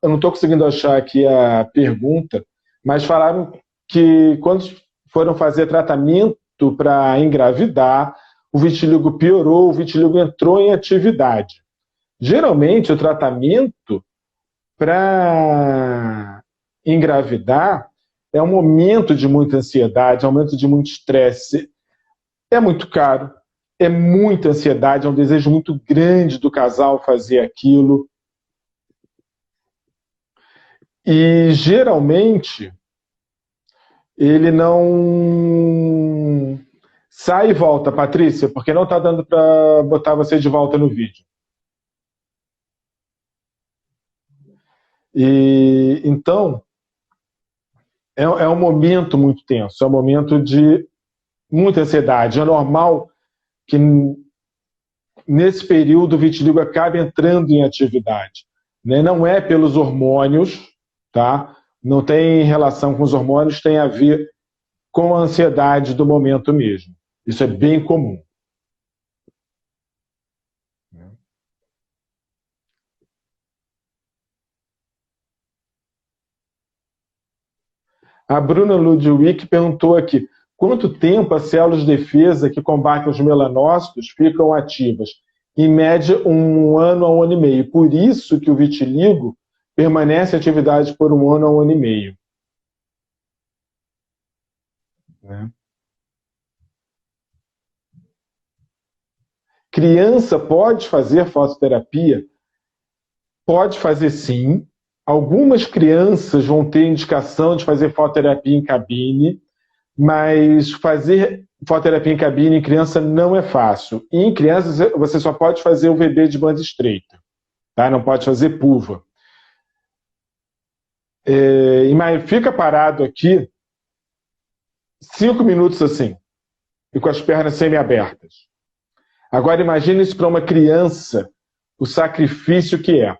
não estou conseguindo achar aqui a pergunta, mas falaram que quando foram fazer tratamento para engravidar, o vitiligo piorou, o vitiligo entrou em atividade. Geralmente, o tratamento para engravidar é um momento de muita ansiedade, é um momento de muito estresse. É muito caro, é muita ansiedade, é um desejo muito grande do casal fazer aquilo. E, geralmente, ele não sai e volta, Patrícia, porque não está dando para botar você de volta no vídeo. E então, é um momento muito tenso, é um momento de muita ansiedade. É normal que nesse período o vitiligo acabe entrando em atividade, né? Não é pelos hormônios, tá? Não tem relação com os hormônios, tem a ver com a ansiedade do momento mesmo. Isso é bem comum. A Bruna Ludwig perguntou aqui, quanto tempo as células de defesa que combatem os melanócitos ficam ativas? Em média, 1 ano a 1 ano e meio. Por isso que o vitiligo permanece em atividade por 1 ano a 1 ano e meio. Né? Criança pode fazer fotosserapia? Pode fazer sim. Algumas crianças vão ter indicação de fazer fototerapia em cabine, mas fazer fototerapia em cabine em criança não é fácil. E em crianças você só pode fazer o VB de banda estreita, tá? Não pode fazer PUVA. Fica parado aqui 5 minutos assim, e com as pernas semi-abertas. Agora imagine isso para uma criança, o sacrifício que é.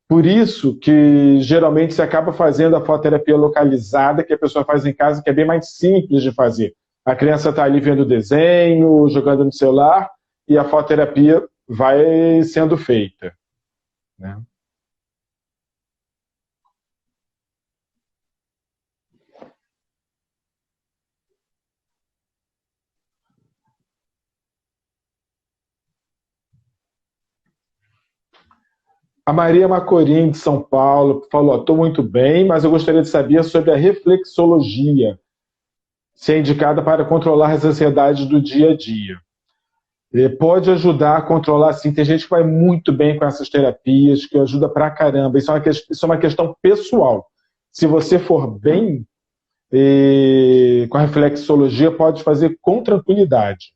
Por isso que geralmente se acaba fazendo a fototerapia localizada, que a pessoa faz em casa, que é bem mais simples de fazer. A criança está ali vendo desenho, jogando no celular, e a fototerapia vai sendo feita. Né? A Maria Macorim, de São Paulo, falou: estou muito bem, mas eu gostaria de saber sobre a reflexologia, se é indicada para controlar as ansiedades do dia a dia. Pode ajudar a controlar, sim. Tem gente que vai muito bem com essas terapias, que ajuda pra caramba. Isso é uma questão pessoal. Se você for bem com a reflexologia, pode fazer com tranquilidade.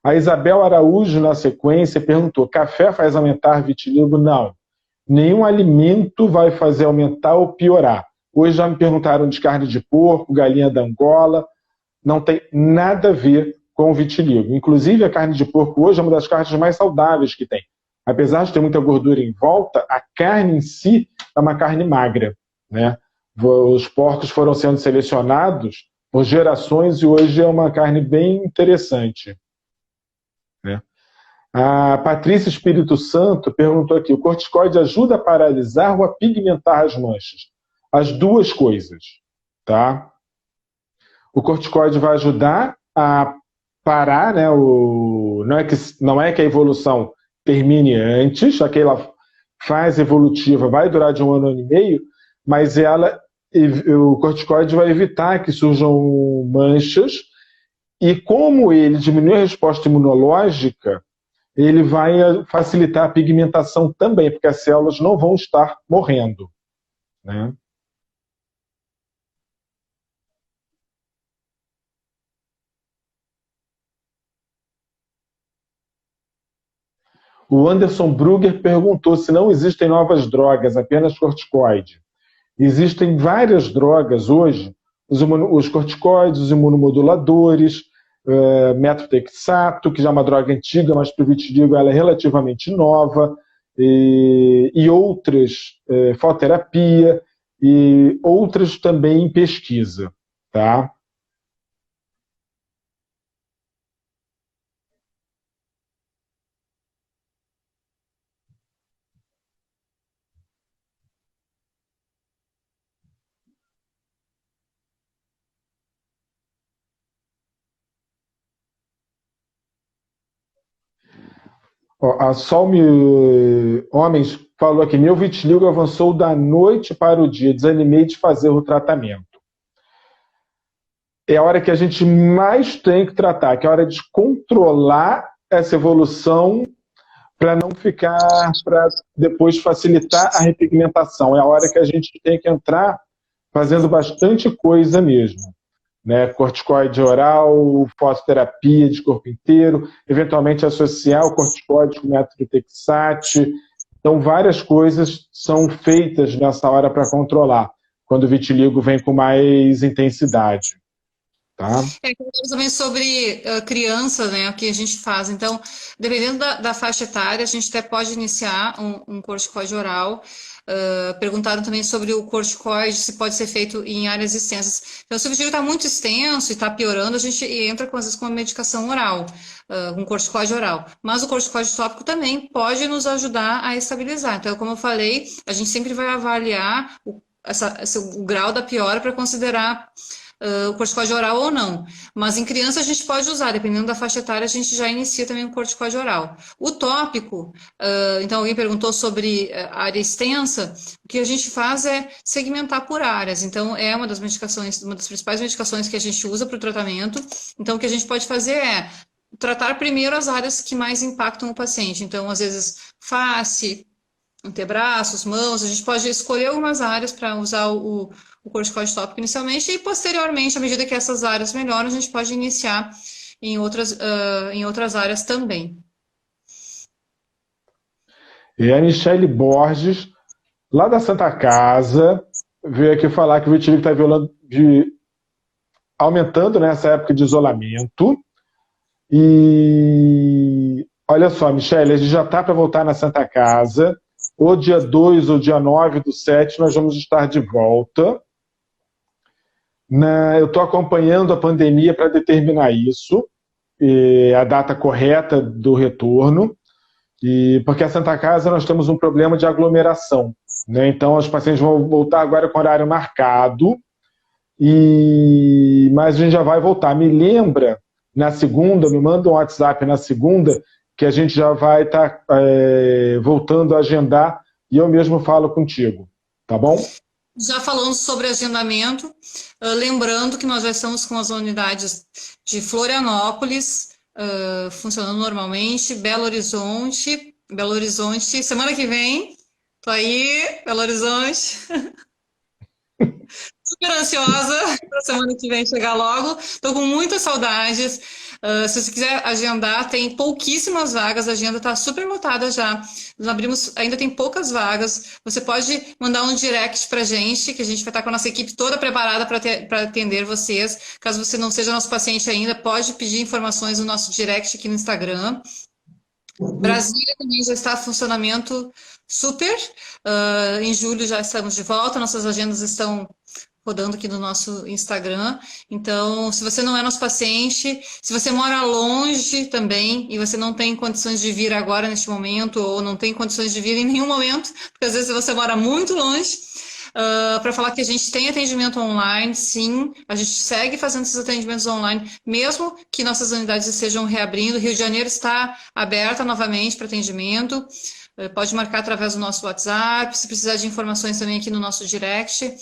A Isabel Araújo, na sequência, perguntou: café faz aumentar vitiligo? Não. Nenhum alimento vai fazer aumentar ou piorar. Hoje já me perguntaram de carne de porco, galinha da Angola. Não tem nada a ver com o vitiligo. Inclusive, a carne de porco hoje é uma das carnes mais saudáveis que tem. Apesar de ter muita gordura em volta, a carne em si é uma carne magra, né? Os porcos foram sendo selecionados por gerações e hoje é uma carne bem interessante, né? A Patrícia Espírito Santo perguntou aqui: o corticoide ajuda a paralisar ou a pigmentar as manchas? As duas coisas, tá? O corticoide vai ajudar a parar, né? Não é que a evolução termine antes, aquela fase evolutiva vai durar de 1 ano e meio, mas o corticoide vai evitar que surjam manchas, e como ele diminui a resposta imunológica, ele vai facilitar a pigmentação também, porque as células não vão estar morrendo, né? O Anderson Brugger perguntou se não existem novas drogas, apenas corticoide. Existem várias drogas hoje, os corticoides, os imunomoduladores, metotrexato, que já é uma droga antiga, mas para o vitiligo ela é relativamente nova, e outras, fototerapia, e outras também em pesquisa, tá? Ó, a Solme Homens falou aqui: meu vitiligo avançou da noite para o dia, desanimei de fazer o tratamento. É a hora que a gente mais tem que tratar, que é a hora de controlar essa evolução para não ficar, para depois facilitar a repigmentação. É a hora que a gente tem que entrar fazendo bastante coisa mesmo, né? Corticoide oral, fossoterapia de corpo inteiro, eventualmente associar o corticoide com metotrexate. Então, várias coisas são feitas nessa hora para controlar, quando o vitiligo vem com mais intensidade, tá? Também sobre crianças, né, o que a gente faz. Então, dependendo da faixa etária, a gente até pode iniciar um corticoide oral. Perguntaram também sobre o corticoide, se pode ser feito em áreas extensas. Então, se o vitiligo está muito extenso e está piorando, a gente entra, às vezes, com uma medicação oral, um corticoide oral. Mas o corticoide tópico também pode nos ajudar a estabilizar. Então, como eu falei, a gente sempre vai avaliar o grau da piora para considerar o corticoide oral ou não. Mas em criança a gente pode usar, dependendo da faixa etária, a gente já inicia também o corticoide oral. O tópico, então alguém perguntou sobre área extensa, o que a gente faz é segmentar por áreas. Então é uma das medicações, uma das principais medicações que a gente usa para o tratamento. Então o que a gente pode fazer é tratar primeiro as áreas que mais impactam o paciente. Então, às vezes, face, antebraços, mãos, a gente pode escolher algumas áreas para usar o corticoide tópico inicialmente e, posteriormente, à medida que essas áreas melhoram, a gente pode iniciar em outras áreas também. E a Michele Borges, lá da Santa Casa, veio aqui falar que o vitiligo está aumentando nessa época de isolamento. E olha só, Michele, a gente já está para voltar na Santa Casa. Ou dia 2 ou dia 9/7 nós vamos estar de volta. Eu estou acompanhando a pandemia para determinar isso, a data correta do retorno, porque a Santa Casa nós temos um problema de aglomeração, né? Então os pacientes vão voltar agora com horário marcado, mas a gente já vai voltar. Me lembra, na segunda, me manda um WhatsApp na segunda, que a gente já vai estar voltando a agendar e eu mesmo falo contigo, tá bom? Já falando sobre agendamento, lembrando que nós já estamos com as unidades de Florianópolis, funcionando normalmente, Belo Horizonte, semana que vem, tô aí, Belo Horizonte, super ansiosa para a semana que vem chegar logo, estou com muitas saudades. Se você quiser agendar, tem pouquíssimas vagas, a agenda está super lotada já. Nós abrimos, ainda tem poucas vagas. Você pode mandar um direct para a gente, que a gente vai estar com a nossa equipe toda preparada para atender vocês. Caso você não seja nosso paciente ainda, pode pedir informações no nosso direct aqui no Instagram. Brasília também já está em funcionamento super. Em julho já estamos de volta, nossas agendas estão rodando aqui no nosso Instagram. Então, se você não é nosso paciente, se você mora longe também e você não tem condições de vir agora neste momento ou não tem condições de vir em nenhum momento, porque às vezes você mora muito longe, para falar que a gente tem atendimento online, sim, a gente segue fazendo esses atendimentos online, mesmo que nossas unidades estejam reabrindo. Rio de Janeiro está aberta novamente para atendimento. Pode marcar através do nosso WhatsApp, se precisar de informações também aqui no nosso direct.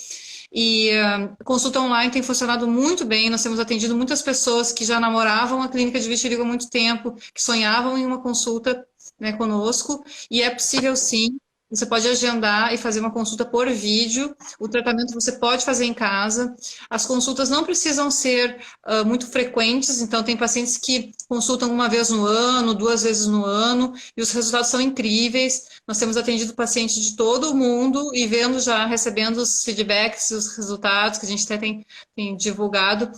E a consulta online tem funcionado muito bem, nós temos atendido muitas pessoas que já namoravam a clínica de vitiligo há muito tempo, que sonhavam em uma consulta, né, conosco, e é possível sim. Você pode agendar e fazer uma consulta por vídeo. O tratamento você pode fazer em casa. As consultas não precisam ser muito frequentes, então tem pacientes que consultam uma vez no ano, 2 vezes no ano, e os resultados são incríveis. Nós temos atendido pacientes de todo o mundo e vendo já, recebendo os feedbacks e os resultados que a gente até tem divulgado,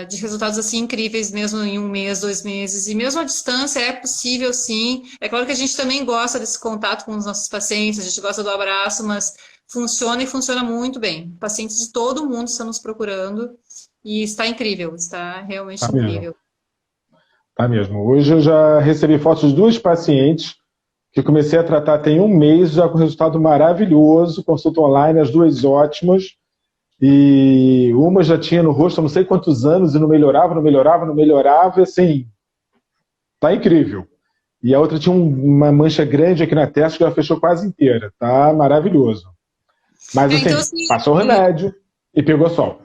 de resultados assim incríveis, mesmo em 1 mês, 2 meses, e mesmo à distância é possível sim. É claro que a gente também gosta desse contato com os nossos pacientes, a gente gosta do abraço, mas funciona e funciona muito bem. Pacientes de todo mundo estão nos procurando e está incrível, está realmente incrível. Tá mesmo. Hoje eu já recebi fotos de 2 pacientes que comecei a tratar tem 1 mês, já com resultado maravilhoso, consulta online, as 2 ótimas. E uma já tinha no rosto há não sei quantos anos e não melhorava, e assim, tá incrível. E a outra tinha uma mancha grande aqui na testa que ela fechou quase inteira, tá maravilhoso. Mas assim, Então, assim, passou o remédio e pegou sol.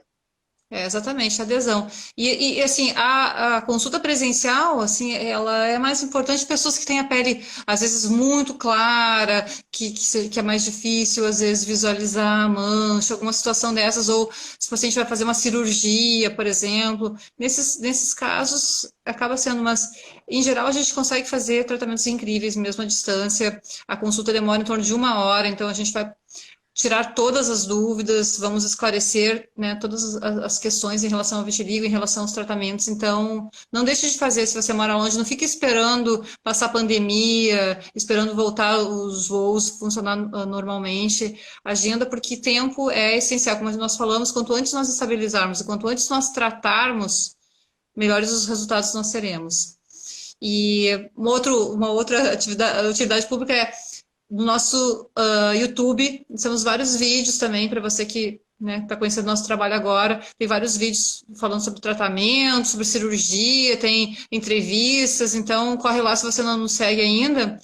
Exatamente, adesão. E assim, a consulta presencial, assim, ela é mais importante para pessoas que têm a pele, às vezes, muito clara, que é mais difícil, às vezes, visualizar a mancha, alguma situação dessas, ou se o paciente vai fazer uma cirurgia, por exemplo. Nesses casos, acaba sendo, mas, em geral, a gente consegue fazer tratamentos incríveis, mesmo à distância. A consulta demora em torno de 1 hora, então a gente vai tirar todas as dúvidas, vamos esclarecer, né, todas as questões em relação ao vitiligo, em relação aos tratamentos. Então, não deixe de fazer se você mora longe, não fique esperando passar a pandemia, esperando voltar os voos funcionar normalmente. Agenda, porque tempo é essencial, como nós falamos, quanto antes nós estabilizarmos e quanto antes nós tratarmos, melhores os resultados nós teremos. E uma outra atividade pública é no nosso YouTube, temos vários vídeos também para você que está conhecendo nosso trabalho agora. Tem vários vídeos falando sobre tratamento, sobre cirurgia, tem entrevistas, então corre lá se você não nos segue ainda.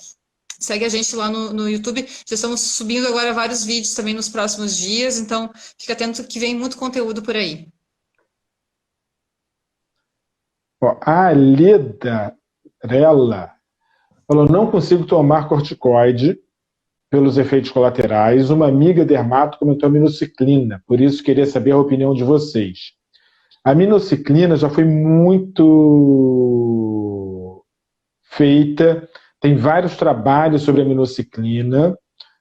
Segue a gente lá no YouTube. Já estamos subindo agora vários vídeos também nos próximos dias, então fica atento que vem muito conteúdo por aí. Ó, a Leda Rella falou, não consigo tomar corticoide pelos efeitos colaterais. Uma amiga dermato comentou a minociclina, por isso queria saber a opinião de vocês. A minociclina já foi muito feita, tem vários trabalhos sobre a minociclina,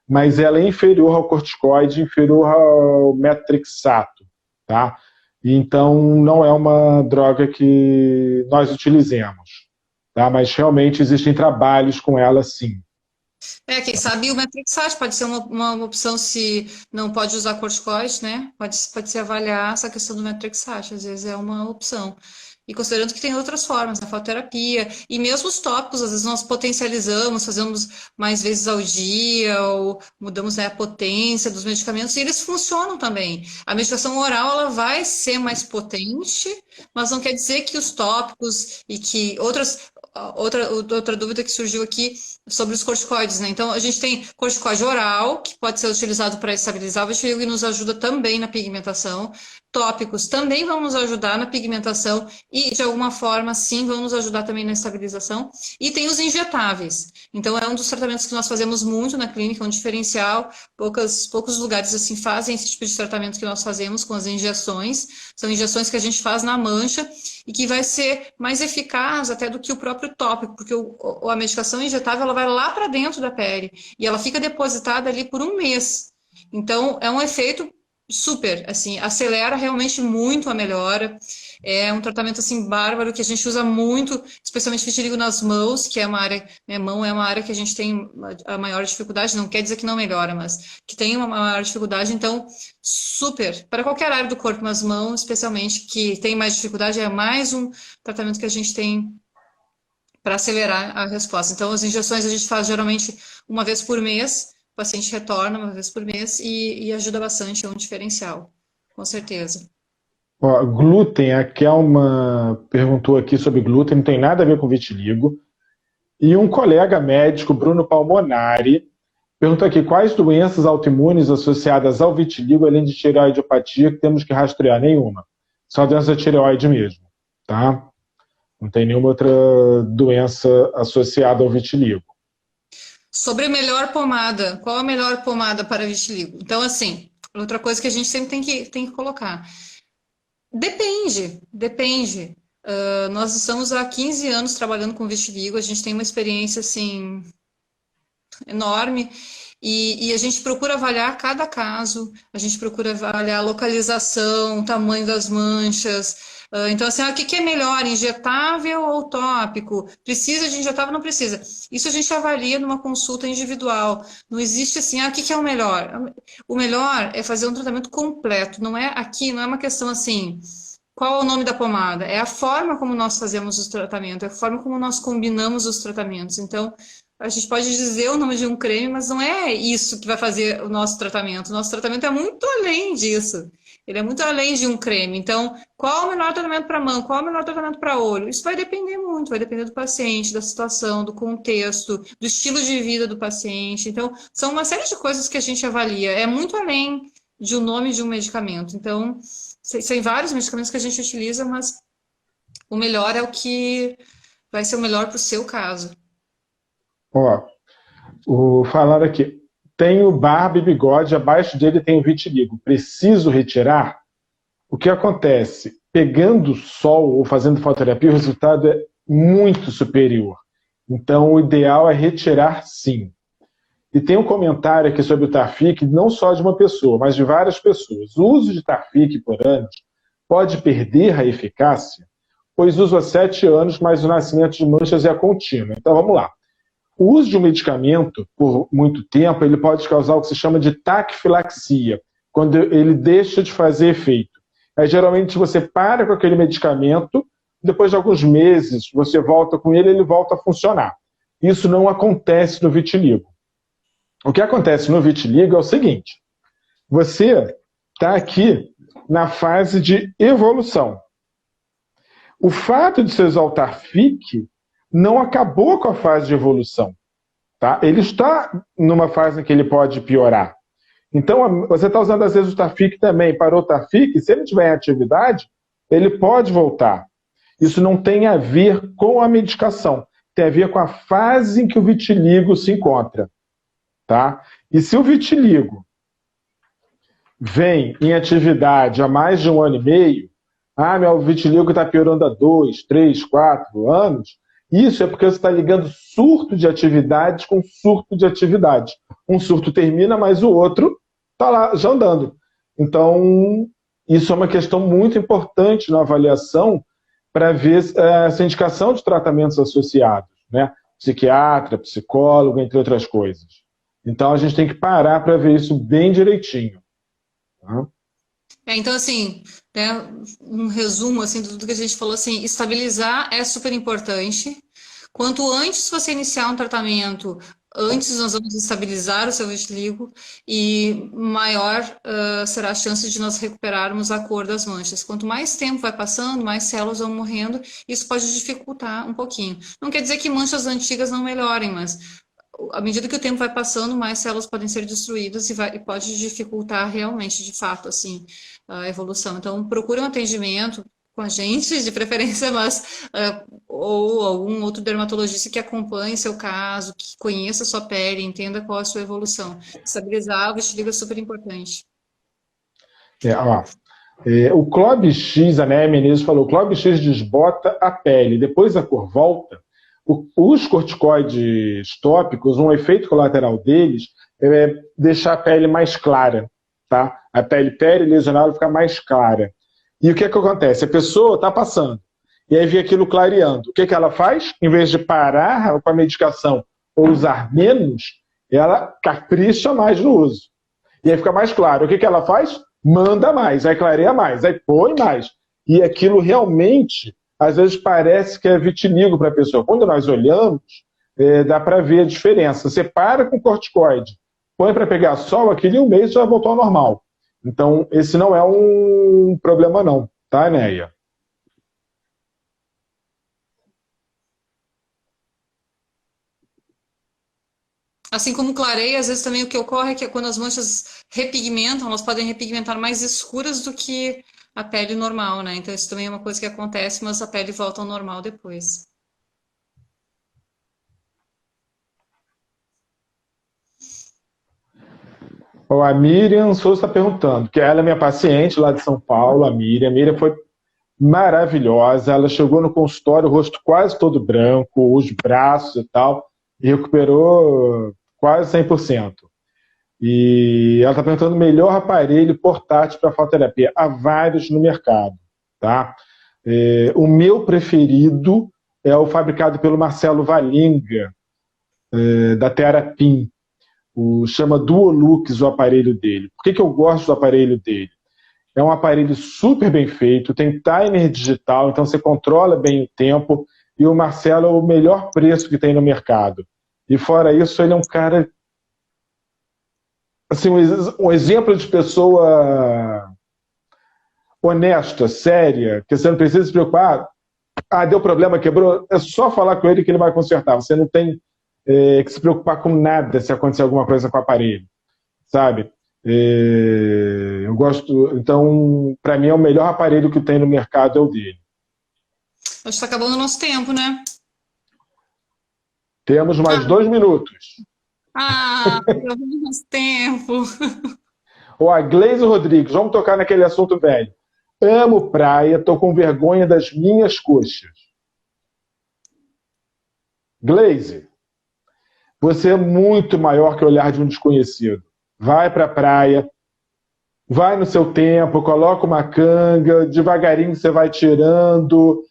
mas ela é inferior ao corticoide, inferior ao metrixato, tá? Então não é uma droga que nós utilizemos, tá? Mas realmente existem trabalhos com ela sim. Quem sabe o metrixato pode ser uma opção se não pode usar corticoide, né? Pode se avaliar essa questão do metrixato, às vezes é uma opção. E considerando que tem outras formas, a fototerapia, e mesmo os tópicos, às vezes nós potencializamos, fazemos mais vezes ao dia, ou mudamos, né, a potência dos medicamentos, e eles funcionam também. A medicação oral, ela vai ser mais potente, mas não quer dizer que os tópicos e que outra dúvida que surgiu aqui sobre os corticoides, né? Então, a gente tem corticoide oral, que pode ser utilizado para estabilizar o vitiligo e nos ajuda também na pigmentação. Tópicos também vão nos ajudar na pigmentação e, de alguma forma, sim, vão nos ajudar também na estabilização. E tem os injetáveis. Então, é um dos tratamentos que nós fazemos muito na clínica, um diferencial. Poucos lugares, assim, fazem esse tipo de tratamento que nós fazemos com as injeções. São injeções que a gente faz na mancha e que vai ser mais eficaz até do que o próprio tópico, porque a medicação injetável ela vai lá para dentro da pele e ela fica depositada ali por um mês. Então, é um efeito super, assim, acelera realmente muito a melhora. É um tratamento, assim, bárbaro, que a gente usa muito, especialmente vitiligo nas mãos, que é uma área, né, mão é uma área que a gente tem a maior dificuldade, não quer dizer que não melhora, mas que tem uma maior dificuldade, então, super, para qualquer área do corpo, mas mão, especialmente, que tem mais dificuldade, é mais um tratamento que a gente tem para acelerar a resposta. Então, as injeções a gente faz geralmente uma vez por mês, o paciente retorna uma vez por mês e ajuda bastante, é um diferencial, com certeza. Ó, glúten, a Kelma perguntou aqui sobre glúten, não tem nada a ver com vitiligo. E um colega médico, Bruno Palmonari, perguntou aqui quais doenças autoimunes associadas ao vitiligo, além de tireoidopatia, que temos que rastrear? Nenhuma. Só doença da tireoide mesmo, tá? Não tem nenhuma outra doença associada ao vitiligo. Sobre a melhor pomada, qual a melhor pomada para vitiligo? Então, assim, outra coisa que a gente sempre tem que colocar. Depende. Nós estamos há 15 anos trabalhando com vitiligo, a gente tem uma experiência, assim, enorme, e a gente procura avaliar cada caso, a gente procura avaliar a localização, o tamanho das manchas. Então, assim, o que é melhor, injetável ou tópico? Precisa de injetável ou não precisa? Isso a gente avalia numa consulta individual. Não existe assim, o que é o melhor? O melhor é fazer um tratamento completo, não é aqui, não é uma questão assim, qual é o nome da pomada? É a forma como nós fazemos o tratamento, é a forma como nós combinamos os tratamentos. Então, a gente pode dizer o nome de um creme, mas não é isso que vai fazer o nosso tratamento. O nosso tratamento é muito além disso. Ele é muito além de um creme. Então, qual o melhor tratamento para mão? Qual o melhor tratamento para olho? Isso vai depender muito, vai depender do paciente, da situação, do contexto, do estilo de vida do paciente. Então, são uma série de coisas que a gente avalia. É muito além de um nome de um medicamento. Então, tem vários medicamentos que a gente utiliza, mas o melhor é o que vai ser o melhor para o seu caso. Ó, falaram aqui, tenho barba e bigode, abaixo dele tem o vitiligo. Preciso retirar? O que acontece? Pegando sol ou fazendo fototerapia, o resultado é muito superior. Então, o ideal é retirar sim. E tem um comentário aqui sobre o Tafic, não só de uma pessoa, mas de várias pessoas. O uso de Tafic por anos pode perder a eficácia, pois uso há 7 anos, mas o nascimento de manchas é contínuo. Então, vamos lá. O uso de um medicamento por muito tempo, ele pode causar o que se chama de taquifilaxia, quando ele deixa de fazer efeito. Aí, geralmente, você para com aquele medicamento, depois de alguns meses, você volta com ele, ele volta a funcionar. Isso não acontece no vitiligo. O que acontece no vitiligo é o seguinte, você está aqui na fase de evolução. O fato de você usar o Tafic não acabou com a fase de evolução. Tá? Ele está numa fase em que ele pode piorar. Então, você está usando às vezes o Tafic também, parou o Tafic, se ele tiver em atividade, ele pode voltar. Isso não tem a ver com a medicação, tem a ver com a fase em que o vitiligo se encontra. Tá? E se o vitiligo vem em atividade há mais de 1 ano e meio, meu vitiligo está piorando há 2, 3, 4 anos, isso é porque você está ligando surto de atividade com surto de atividade. Um surto termina, mas o outro está lá já andando. Então, isso é uma questão muito importante na avaliação para ver essa indicação de tratamentos associados, né? Psiquiatra, psicólogo, entre outras coisas. Então, a gente tem que parar para ver isso bem direitinho. Tá? Então, assim, né, um resumo assim, de tudo que a gente falou, assim, estabilizar é super importante. Quanto antes você iniciar um tratamento, antes nós vamos estabilizar o seu vitiligo e maior será a chance de nós recuperarmos a cor das manchas. Quanto mais tempo vai passando, mais células vão morrendo, isso pode dificultar um pouquinho. Não quer dizer que manchas antigas não melhorem, mas à medida que o tempo vai passando, mais células podem ser destruídas e pode dificultar realmente, de fato, assim, a evolução. Então, procure um atendimento com a gente, de preferência, mas ou algum outro dermatologista que acompanhe seu caso, que conheça a sua pele, entenda qual é a sua evolução. Estabilizar o vitiligo é super importante. O Clob X, a Néia Menezes falou, o Clob X desbota a pele, depois a cor volta. Os corticoides tópicos, um efeito colateral deles é deixar a pele mais clara, tá? A pele perilesional fica mais clara. E o que acontece? A pessoa está passando, e aí vê aquilo clareando. O que ela faz? Em vez de parar com a medicação ou usar menos, ela capricha mais no uso. E aí fica mais claro. O que ela faz? Manda mais, aí clareia mais, aí põe mais. E aquilo realmente, às vezes, parece que é vitiligo para a pessoa. Quando nós olhamos, dá para ver a diferença. Você para com corticoide, põe para pegar sol, aquele um mês já voltou ao normal. Então, esse não é um problema não, tá, Néia? Assim como clareia, às vezes também o que ocorre é que quando as manchas repigmentam, elas podem repigmentar mais escuras do que a pele normal, né? Então isso também é uma coisa que acontece, mas a pele volta ao normal depois. A Miriam Souza está perguntando, que ela é minha paciente lá de São Paulo, a Miriam. A Miriam foi maravilhosa, ela chegou no consultório, o rosto quase todo branco, os braços e tal, e recuperou quase 100%. E ela está perguntando o melhor aparelho portátil para fototerapia. Há vários no mercado, tá? O meu preferido é o fabricado pelo Marcelo Valinga, da Therapin. Chama Duolux o aparelho dele. Por que eu gosto do aparelho dele? É um aparelho super bem feito, tem timer digital, então você controla bem o tempo, e o Marcelo é o melhor preço que tem no mercado. E fora isso, ele é um cara, assim, um exemplo de pessoa honesta, séria, que você não precisa se preocupar. Deu problema, quebrou, é só falar com ele que ele vai consertar. Você não tem que se preocupar com nada se acontecer alguma coisa com o aparelho, sabe? Eu gosto, então, para mim é o melhor aparelho que tem no mercado é o dele. Acho que está acabando o nosso tempo, né? Temos mais 2 minutos. Acabou o nosso tempo. A Gleise Rodrigues, vamos tocar naquele assunto velho. Amo praia, tô com vergonha das minhas coxas. Gleise, você é muito maior que o olhar de um desconhecido. Vai para a praia, vai no seu tempo, coloca uma canga, devagarinho você vai tirando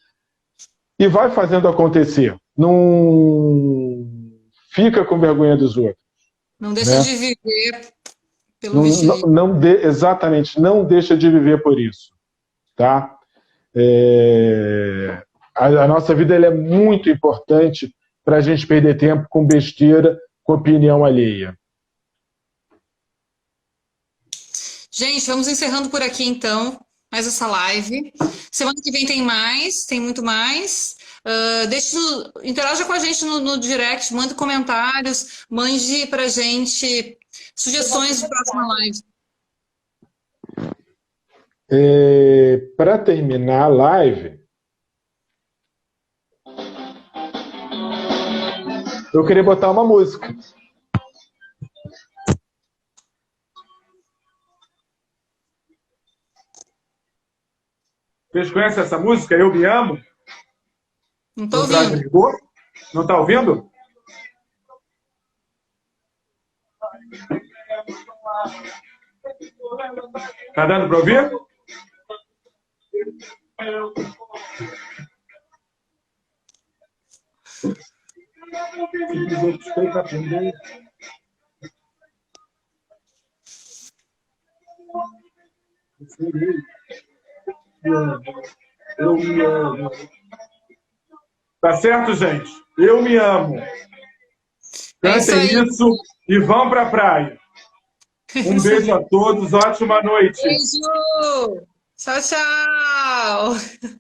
e vai fazendo acontecer. Não fica com vergonha dos outros. Não deixa de viver pelo vitiligo. Exatamente, não deixa de viver por isso. Tá? A nossa vida ela é muito importante para a gente perder tempo com besteira, com opinião alheia. Gente, vamos encerrando por aqui então, mais essa live. Semana que vem tem mais, tem muito mais. Interaja com a gente no direct, mande comentários, mande pra gente sugestões de próxima live. Para terminar a live, eu queria botar uma música. Vocês conhecem essa música? Eu Me Amo? Não estou ouvindo. Não está ouvindo? Tá dando para ouvir? Eu me amo. Tá certo, gente? Eu me amo. É isso Cantem aí. isso e vão para a praia. Um beijo a todos, ótima noite. Beijo! Tchau, tchau!